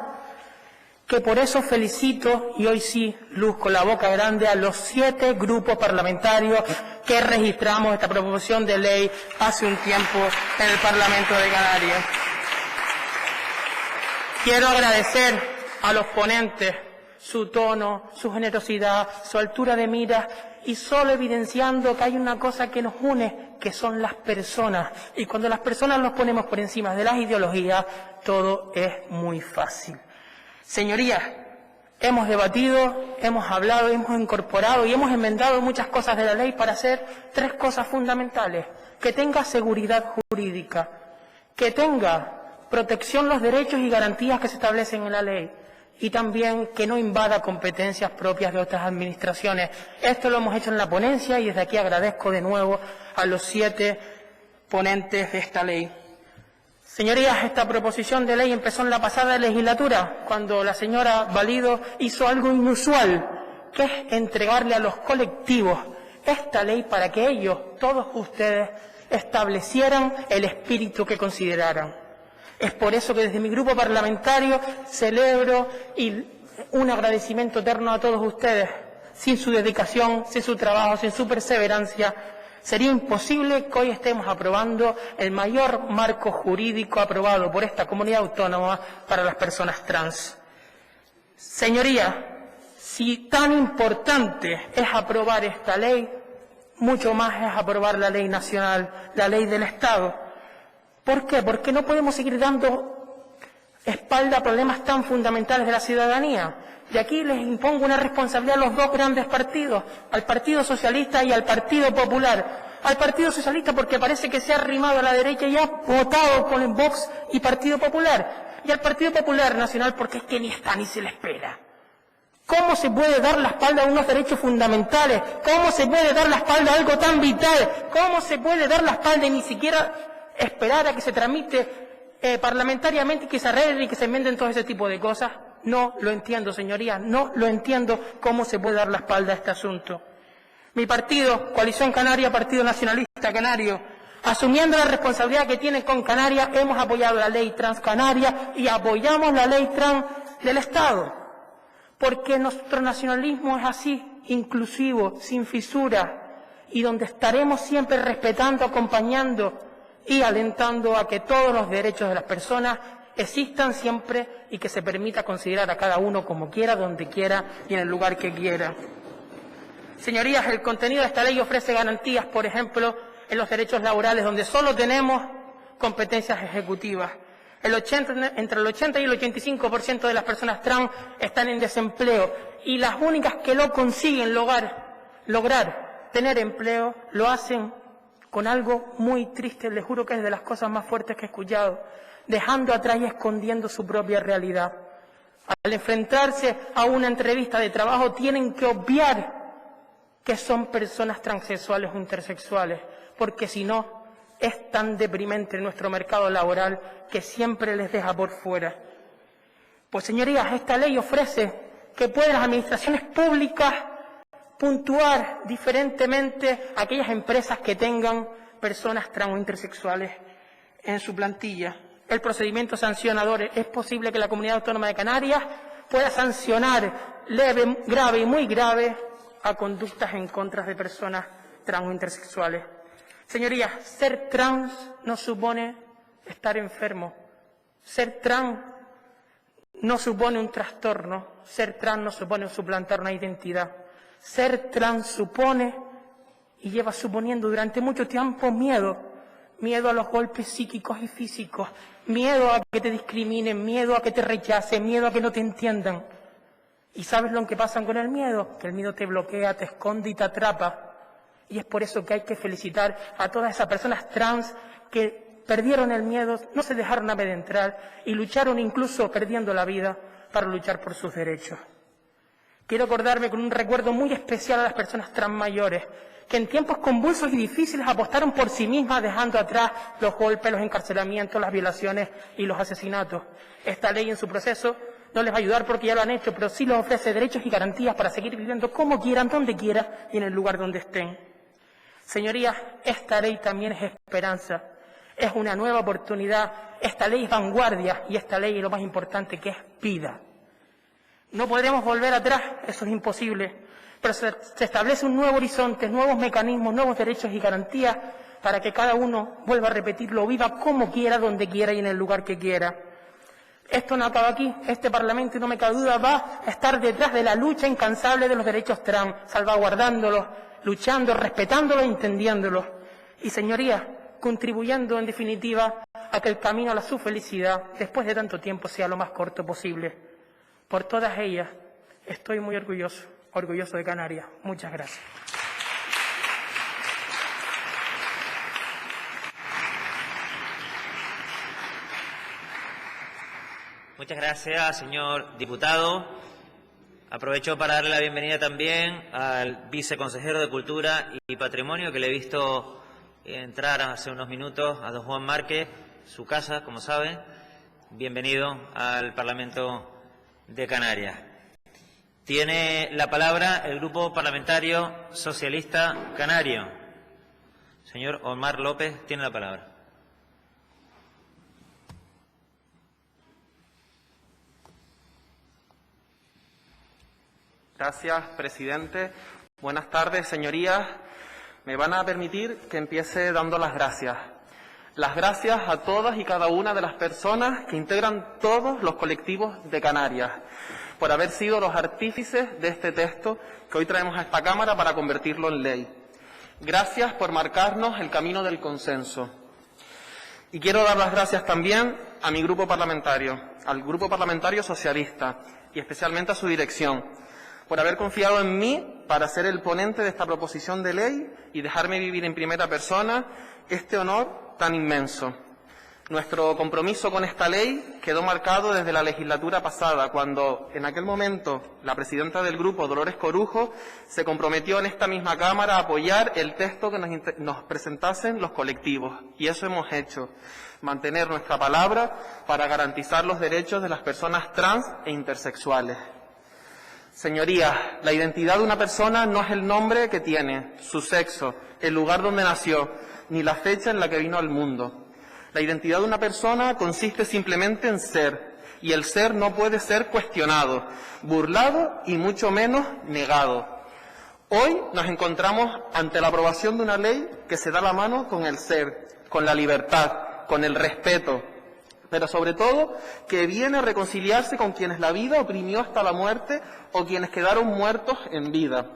que por eso felicito, y hoy sí, Luz, con la boca grande, a los 7 grupos parlamentarios que registramos esta proposición de ley hace un tiempo en el Parlamento de Canarias. Quiero agradecer a los ponentes su tono, su generosidad, su altura de mira, y solo evidenciando que hay una cosa que nos une, que son las personas. Y cuando las personas nos ponemos por encima de las ideologías, todo es muy fácil. Señorías, hemos debatido, hemos hablado, hemos incorporado y hemos enmendado muchas cosas de la ley para hacer 3 cosas fundamentales. Que tenga seguridad jurídica, que tenga protección los derechos y garantías que se establecen en la ley, y también que no invada competencias propias de otras administraciones. Esto lo hemos hecho en la ponencia y desde aquí agradezco de nuevo a los 7 ponentes de esta ley. Señorías, esta proposición de ley empezó en la pasada legislatura, cuando la señora Valido hizo algo inusual, que es entregarle a los colectivos esta ley para que ellos, todos ustedes, establecieran el espíritu que consideraran. Es por eso que desde mi grupo parlamentario celebro un agradecimiento eterno a todos ustedes. Sin su dedicación, sin su trabajo, sin su perseverancia, sería imposible que hoy estemos aprobando el mayor marco jurídico aprobado por esta comunidad autónoma para las personas trans. Señorías, si tan importante es aprobar esta ley, mucho más es aprobar la ley nacional, la ley del Estado. ¿Por qué? Porque no podemos seguir dando espalda a problemas tan fundamentales de la ciudadanía. Y aquí les impongo una responsabilidad a los 2 grandes partidos, al Partido Socialista y al Partido Popular. Al Partido Socialista porque parece que se ha arrimado a la derecha y ha votado con el Vox y Partido Popular. Y al Partido Popular Nacional porque es que ni está ni se le espera. ¿Cómo se puede dar la espalda a unos derechos fundamentales? ¿Cómo se puede dar la espalda a algo tan vital? ¿Cómo se puede dar la espalda y ni siquiera esperar a que se tramite parlamentariamente y que se arregle y que se enmienden todo ese tipo de cosas? No lo entiendo, señorías, no lo entiendo cómo se puede dar la espalda a este asunto. Mi partido, Coalición Canaria, Partido Nacionalista Canario, asumiendo la responsabilidad que tiene con Canarias, hemos apoyado la ley trans canaria y apoyamos la ley trans del Estado. Porque nuestro nacionalismo es así, inclusivo, sin fisura, y donde estaremos siempre respetando, acompañando y alentando a que todos los derechos de las personas existan siempre y que se permita considerar a cada uno como quiera, donde quiera y en el lugar que quiera. Señorías, el contenido de esta ley ofrece garantías, por ejemplo, en los derechos laborales, donde solo tenemos competencias ejecutivas. Entre el 80 y el 85% de las personas trans están en desempleo y las únicas que lo consiguen lograr tener empleo lo hacen con algo muy triste, les juro que es de las cosas más fuertes que he escuchado, dejando atrás y escondiendo su propia realidad. Al enfrentarse a una entrevista de trabajo tienen que obviar que son personas transexuales o intersexuales, porque si no, es tan deprimente nuestro mercado laboral que siempre les deja por fuera. Pues señorías, esta ley ofrece que pueden las administraciones públicas puntuar diferentemente a aquellas empresas que tengan personas trans o intersexuales en su plantilla. El procedimiento sancionador, es posible que la Comunidad Autónoma de Canarias pueda sancionar leve, grave y muy grave a conductas en contra de personas trans o intersexuales. Señorías, ser trans no supone estar enfermo. Ser trans no supone un trastorno. Ser trans no supone suplantar una identidad. Ser trans supone y lleva suponiendo durante mucho tiempo miedo. Miedo a los golpes psíquicos y físicos. Miedo a que te discriminen, miedo a que te rechacen, miedo a que no te entiendan. ¿Y sabes lo que pasa con el miedo? Que el miedo te bloquea, te esconde y te atrapa. Y es por eso que hay que felicitar a todas esas personas trans que perdieron el miedo, no se dejaron amedrentar y lucharon incluso perdiendo la vida para luchar por sus derechos. Quiero acordarme con un recuerdo muy especial a las personas trans mayores, que en tiempos convulsos y difíciles apostaron por sí mismas dejando atrás los golpes, los encarcelamientos, las violaciones y los asesinatos. Esta ley en su proceso no les va a ayudar porque ya lo han hecho, pero sí les ofrece derechos y garantías para seguir viviendo como quieran, donde quieran y en el lugar donde estén. Señorías, esta ley también es esperanza, es una nueva oportunidad, esta ley es vanguardia y esta ley es lo más importante, que es vida. No podremos volver atrás, eso es imposible, pero se establece un nuevo horizonte, nuevos mecanismos, nuevos derechos y garantías para que cada uno vuelva a repetirlo, viva como quiera, donde quiera y en el lugar que quiera. Esto no acaba aquí, este Parlamento, no me cabe duda, va a estar detrás de la lucha incansable de los derechos trans, salvaguardándolos, luchando, respetándolos e entendiéndolos. Y, señorías, contribuyendo, en definitiva, a que el camino a su felicidad, después de tanto tiempo, sea lo más corto posible. Por todas ellas, estoy muy orgulloso de Canarias. Muchas gracias. Muchas gracias, señor diputado. Aprovecho para darle la bienvenida también al viceconsejero de Cultura y Patrimonio, que le he visto entrar hace unos minutos, a don Juan Márquez, su casa, como saben. Bienvenido al Parlamento de Canarias. Tiene la palabra el Grupo Parlamentario Socialista Canario. Señor Omar López tiene la palabra. Gracias, presidente. Buenas tardes, señorías. Me van a permitir que empiece dando las gracias. Las gracias a todas y cada una de las personas que integran todos los colectivos de Canarias, por haber sido los artífices de este texto que hoy traemos a esta Cámara para convertirlo en ley. Gracias por marcarnos el camino del consenso. Y quiero dar las gracias también a mi grupo parlamentario, al Grupo Parlamentario Socialista, y especialmente a su dirección, por haber confiado en mí para ser el ponente de esta proposición de ley y dejarme vivir en primera persona este honor tan inmenso. Nuestro compromiso con esta ley quedó marcado desde la legislatura pasada, cuando en aquel momento la presidenta del grupo, Dolores Corujo, se comprometió en esta misma Cámara a apoyar el texto que nos presentasen los colectivos. Y eso hemos hecho, mantener nuestra palabra para garantizar los derechos de las personas trans e intersexuales. Señorías, la identidad de una persona no es el nombre que tiene, su sexo, el lugar donde nació, ni la fecha en la que vino al mundo. La identidad de una persona consiste simplemente en ser, y el ser no puede ser cuestionado, burlado y mucho menos negado. Hoy nos encontramos ante la aprobación de una ley que se da la mano con el ser, con la libertad, con el respeto, pero sobre todo que viene a reconciliarse con quienes la vida oprimió hasta la muerte o quienes quedaron muertos en vida.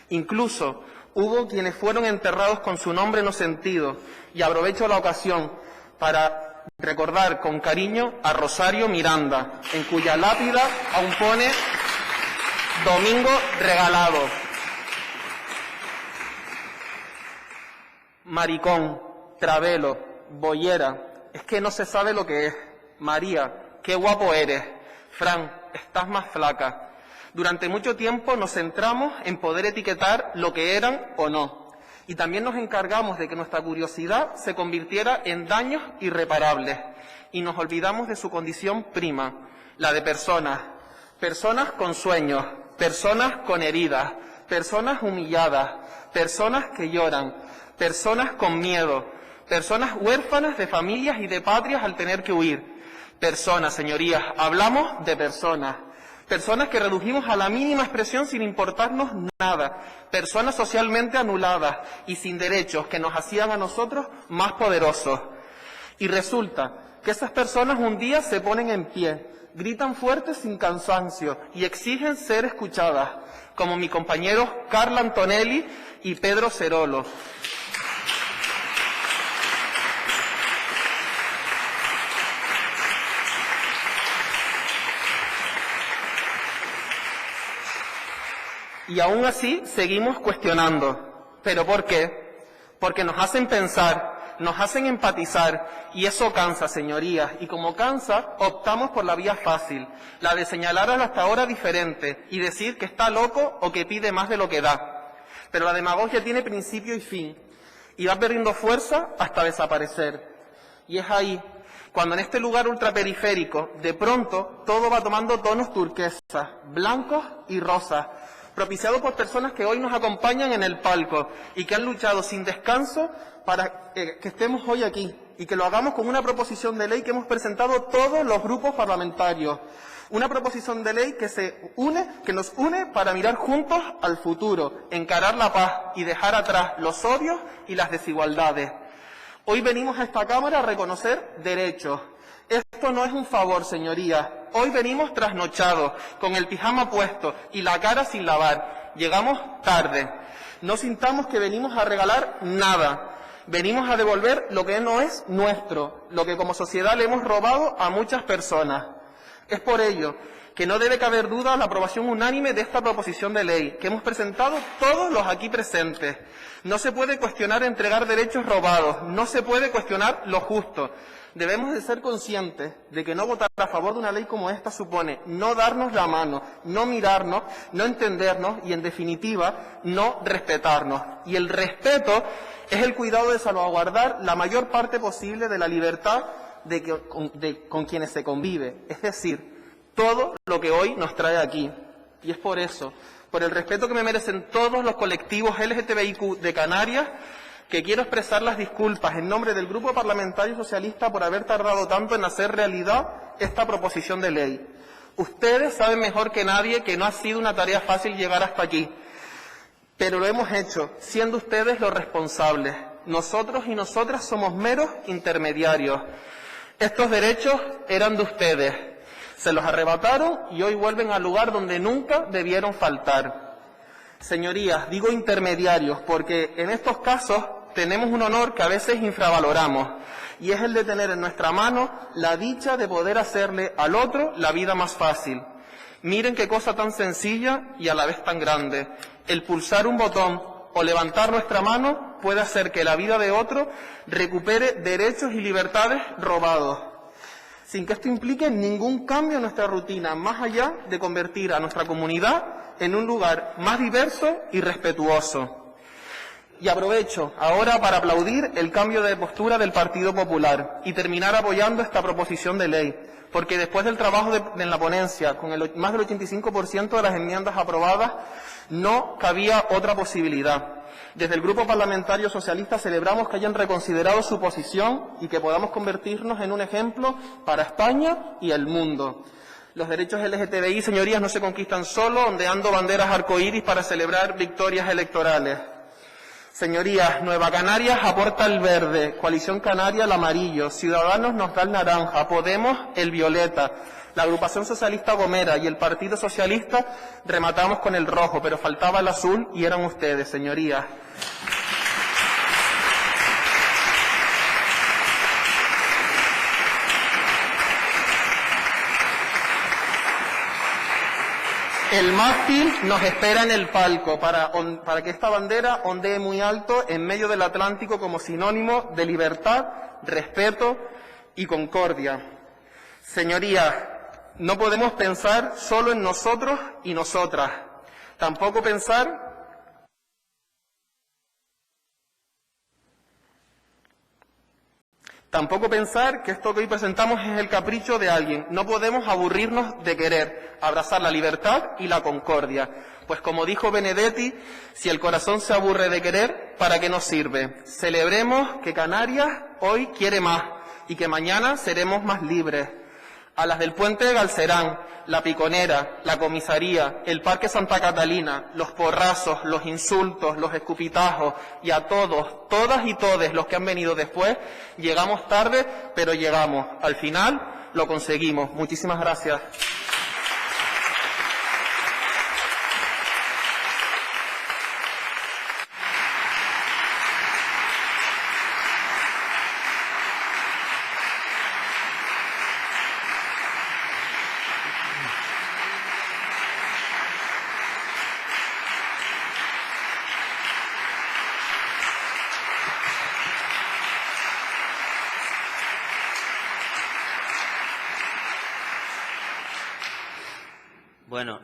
Incluso hubo quienes fueron enterrados con su nombre no sentido, y aprovecho la ocasión para recordar con cariño a Rosario Miranda, en cuya lápida aún pone Domingo Regalado. Maricón, Travelo, Boyera, es que no se sabe lo que es. María, qué guapo eres. Fran, estás más flaca. Durante mucho tiempo nos centramos en poder etiquetar lo que eran o no. Y también nos encargamos de que nuestra curiosidad se convirtiera en daños irreparables. Y nos olvidamos de su condición prima, la de personas. Personas con sueños, personas con heridas, personas humilladas, personas que lloran, personas con miedo, personas huérfanas de familias y de patrias al tener que huir. Personas, señorías, hablamos de personas. Personas que redujimos a la mínima expresión sin importarnos nada. Personas socialmente anuladas y sin derechos que nos hacían a nosotros más poderosos. Y resulta que esas personas un día se ponen en pie, gritan fuerte sin cansancio y exigen ser escuchadas, como mi compañero Carla Antonelli y Pedro Cerolo. Y aún así seguimos cuestionando. ¿Pero por qué? Porque nos hacen pensar, nos hacen empatizar, y eso cansa, señorías. Y como cansa, optamos por la vía fácil, la de señalar al hasta ahora diferente y decir que está loco o que pide más de lo que da. Pero la demagogia tiene principio y fin, y va perdiendo fuerza hasta desaparecer. Y es ahí, cuando en este lugar ultraperiférico, de pronto, todo va tomando tonos turquesas, blancos y rosas, propiciado por personas que hoy nos acompañan en el palco y que han luchado sin descanso para que estemos hoy aquí y que lo hagamos con una proposición de ley que hemos presentado todos los grupos parlamentarios. Una proposición de ley que nos une para mirar juntos al futuro, encarar la paz y dejar atrás los odios y las desigualdades. Hoy venimos a esta Cámara a reconocer derechos. Esto no es un favor, señorías. Hoy venimos trasnochados, con el pijama puesto y la cara sin lavar. Llegamos tarde. No sintamos que venimos a regalar nada. Venimos a devolver lo que no es nuestro, lo que como sociedad le hemos robado a muchas personas. Es por ello que no debe caber duda la aprobación unánime de esta proposición de ley que hemos presentado todos los aquí presentes. No se puede cuestionar entregar derechos robados, no se puede cuestionar lo justo. Debemos de ser conscientes de que no votar a favor de una ley como esta supone no darnos la mano, no mirarnos, no entendernos y, en definitiva, no respetarnos. Y el respeto es el cuidado de salvaguardar la mayor parte posible de la libertad con quienes se convive. Es decir, todo lo que hoy nos trae aquí. Y es por eso, por el respeto que me merecen todos los colectivos LGTBIQ de Canarias, que quiero expresar las disculpas en nombre del Grupo Parlamentario Socialista por haber tardado tanto en hacer realidad esta proposición de ley. Ustedes saben mejor que nadie que no ha sido una tarea fácil llegar hasta aquí, pero lo hemos hecho, siendo ustedes los responsables. Nosotros y nosotras somos meros intermediarios. Estos derechos eran de ustedes, se los arrebataron y hoy vuelven al lugar donde nunca debieron faltar. Señorías, digo intermediarios porque en estos casos tenemos un honor que a veces infravaloramos, y es el de tener en nuestra mano la dicha de poder hacerle al otro la vida más fácil. Miren qué cosa tan sencilla y a la vez tan grande. El pulsar un botón o levantar nuestra mano puede hacer que la vida de otro recupere derechos y libertades robados, sin que esto implique ningún cambio en nuestra rutina, más allá de convertir a nuestra comunidad en un lugar más diverso y respetuoso. Y aprovecho ahora para aplaudir el cambio de postura del Partido Popular y terminar apoyando esta proposición de ley, porque después del trabajo en la ponencia, con más del 85% de las enmiendas aprobadas, no cabía otra posibilidad. Desde el Grupo Parlamentario Socialista celebramos que hayan reconsiderado su posición y que podamos convertirnos en un ejemplo para España y el mundo. Los derechos LGTBI, señorías, no se conquistan solo ondeando banderas arcoíris para celebrar victorias electorales. Señorías, Nueva Canarias aporta el verde, Coalición Canaria el amarillo, Ciudadanos nos da el naranja, Podemos el violeta, la Agrupación Socialista Gomera y el Partido Socialista rematamos con el rojo, pero faltaba el azul y eran ustedes, señorías. El mástil nos espera en el palco para que esta bandera ondee muy alto en medio del Atlántico como sinónimo de libertad, respeto y concordia. Señorías, no podemos pensar solo en nosotros y nosotras. Tampoco pensar que esto que hoy presentamos es el capricho de alguien. No podemos aburrirnos de querer, abrazar la libertad y la concordia. Pues como dijo Benedetti, si el corazón se aburre de querer, ¿para qué nos sirve? Celebremos que Canarias hoy quiere más y que mañana seremos más libres. A las del Puente de Galcerán, la Piconera, la Comisaría, el Parque Santa Catalina, los porrazos, los insultos, los escupitajos y a todos, todas y todes los que han venido después, llegamos tarde, pero llegamos. Al final lo conseguimos. Muchísimas gracias. Bueno,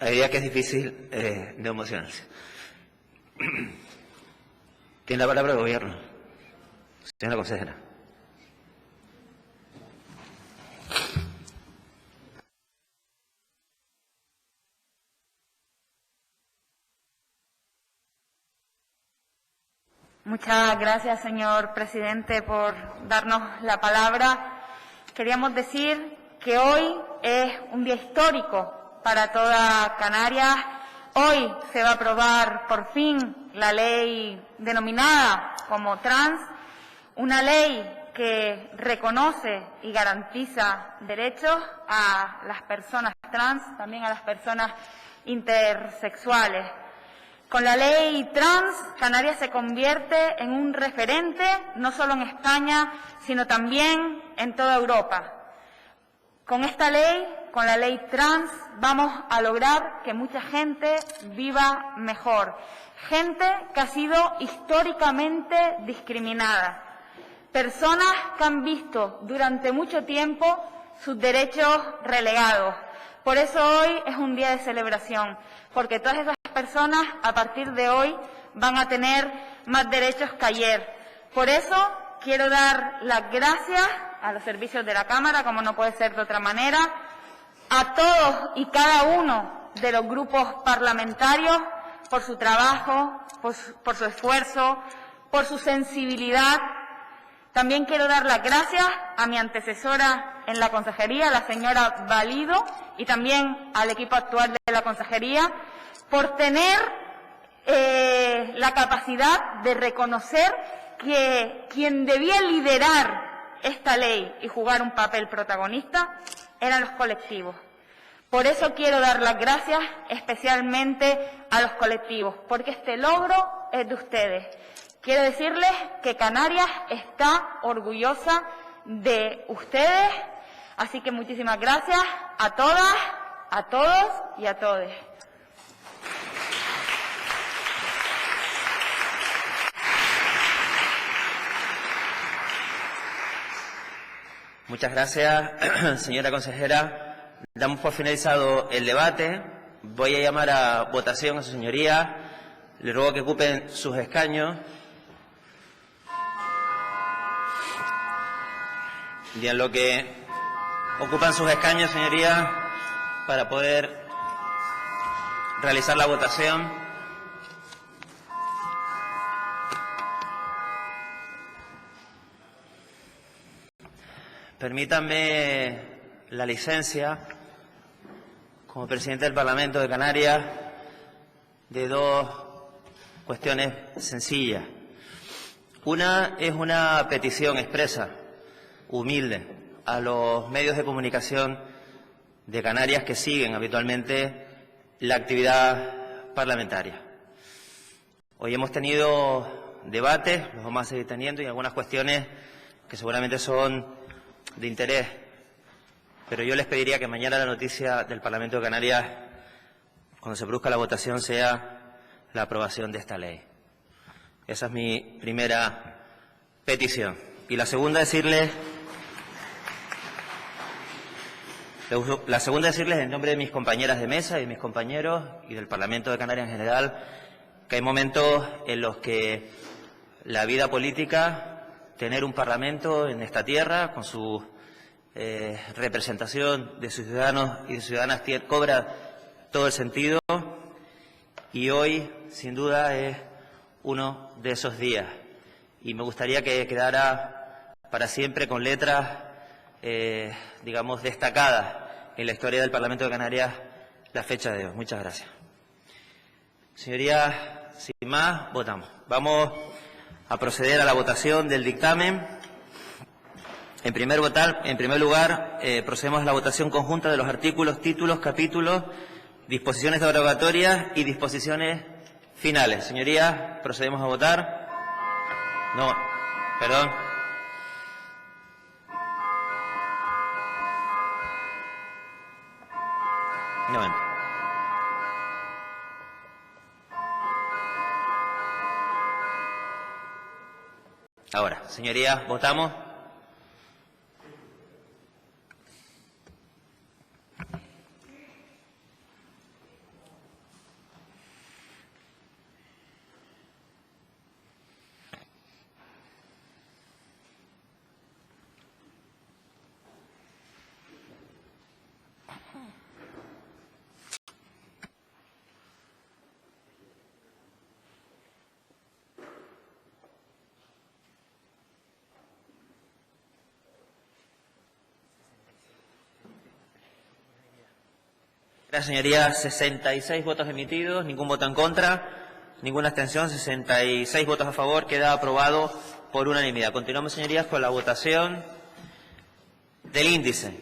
hay días que es difícil no emocionarse. Tiene la palabra el Gobierno, señora consejera. Muchas gracias, señor presidente, por darnos la palabra. Queríamos decir que hoy es un día histórico para toda Canarias. Hoy se va a aprobar por fin la ley denominada como trans, una ley que reconoce y garantiza derechos a las personas trans, también a las personas intersexuales. Con la ley trans, Canarias se convierte en un referente, no solo en España, sino también en toda Europa. Con esta ley, con la ley trans, vamos a lograr que mucha gente viva mejor. Gente que ha sido históricamente discriminada. Personas que han visto durante mucho tiempo sus derechos relegados. Por eso hoy es un día de celebración, porque todas esas personas a partir de hoy van a tener más derechos que ayer. Por eso quiero dar las gracias a los servicios de la Cámara, como no puede ser de otra manera, a todos y cada uno de los grupos parlamentarios por su trabajo, por su esfuerzo, por su sensibilidad. También quiero dar las gracias a mi antecesora en la consejería, la señora Valido, y también al equipo actual de la consejería, por tener la capacidad de reconocer que quien debía liderar esta ley y jugar un papel protagonista eran los colectivos. Por eso quiero dar las gracias especialmente a los colectivos, porque este logro es de ustedes. Quiero decirles que Canarias está orgullosa de ustedes, así que muchísimas gracias a todas, a todos y a todes. Muchas gracias, señora consejera. Damos por finalizado el debate. Voy a llamar a votación a su señoría. Le ruego que ocupen sus escaños. Y en lo que ocupan sus escaños, señoría, para poder realizar la votación. Permítanme la licencia, como presidente del Parlamento de Canarias, de dos cuestiones sencillas. Una es una petición expresa, humilde, a los medios de comunicación de Canarias que siguen habitualmente la actividad parlamentaria. Hoy hemos tenido debates, los vamos a seguir teniendo, y algunas cuestiones que seguramente son de interés, pero yo les pediría que mañana la noticia del Parlamento de Canarias, cuando se produzca la votación, sea la aprobación de esta ley. Esa es mi primera petición. Y la segunda, decirles en nombre de mis compañeras de mesa y de mis compañeros y del Parlamento de Canarias en general, que hay momentos en los que la vida política, tener un Parlamento en esta tierra con su representación de sus ciudadanos y de ciudadanas, cobra todo el sentido, y hoy, sin duda, es uno de esos días. Y me gustaría que quedara para siempre con letras, digamos, destacadas en la historia del Parlamento de Canarias la fecha de hoy. Muchas gracias. Señorías, sin más, votamos. Vamos a proceder a la votación del dictamen. En primer lugar, procedemos a la votación conjunta de los artículos, títulos, capítulos, disposiciones derogatorias y disposiciones finales. Señorías, procedemos a votar. No, perdón. Un momento. Ahora, señorías, votamos. Gracias, señorías. 66 votos emitidos, ningún voto en contra, ninguna abstención, 66 votos a favor. Queda aprobado por unanimidad. Continuamos, señorías, con la votación del índice.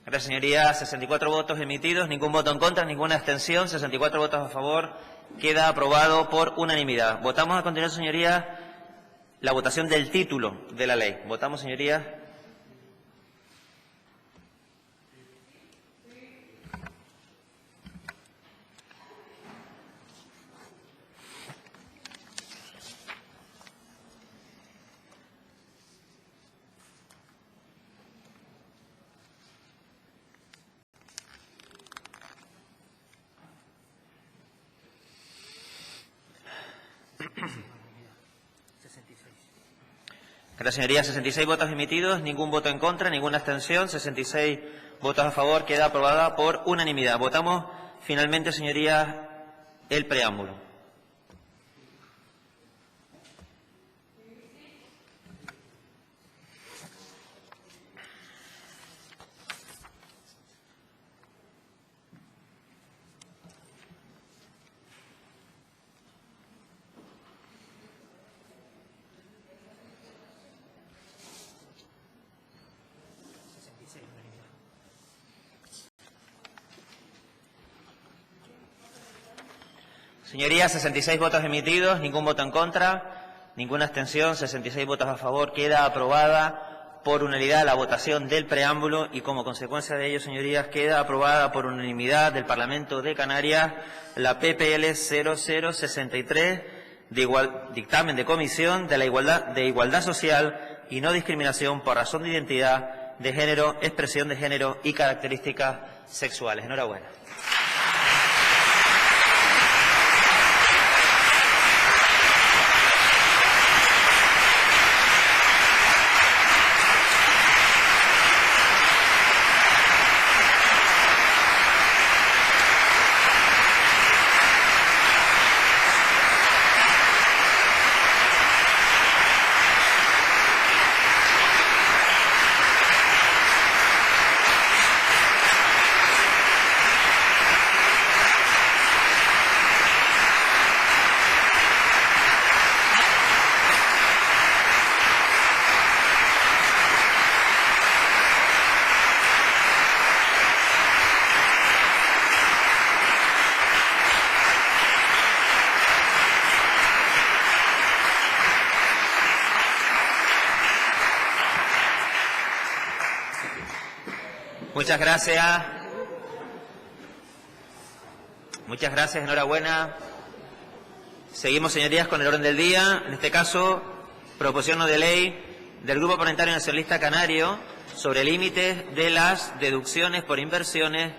Gracias, señorías. 64 votos emitidos, ningún voto en contra, ninguna abstención, 64 votos a favor. Queda aprobado por unanimidad. Votamos a continuación, señorías, la votación del título de la ley. Votamos, señorías. Gracias, señorías. 66 votos emitidos, ningún voto en contra, ninguna abstención, 66 votos a favor. Queda aprobada por unanimidad. Votamos finalmente, señorías, el preámbulo. Señorías, 66 votos emitidos, ningún voto en contra, ninguna abstención, 66 votos a favor. Queda aprobada por unanimidad la votación del preámbulo y, como consecuencia de ello, señorías, queda aprobada por unanimidad del Parlamento de Canarias la PPL 0063, dictamen de comisión de la igualdad social y no discriminación por razón de identidad de género, expresión de género y características sexuales. Enhorabuena. Muchas gracias. Muchas gracias, enhorabuena. Seguimos, señorías, con el orden del día. En este caso, proposición no de ley del Grupo Parlamentario Nacionalista Canario sobre límites de las deducciones por inversiones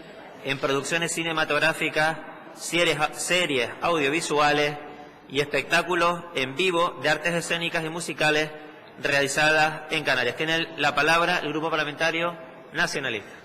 en producciones cinematográficas, series audiovisuales y espectáculos en vivo de artes escénicas y musicales realizadas en Canarias. Tiene la palabra el Grupo Parlamentario Nacionalista.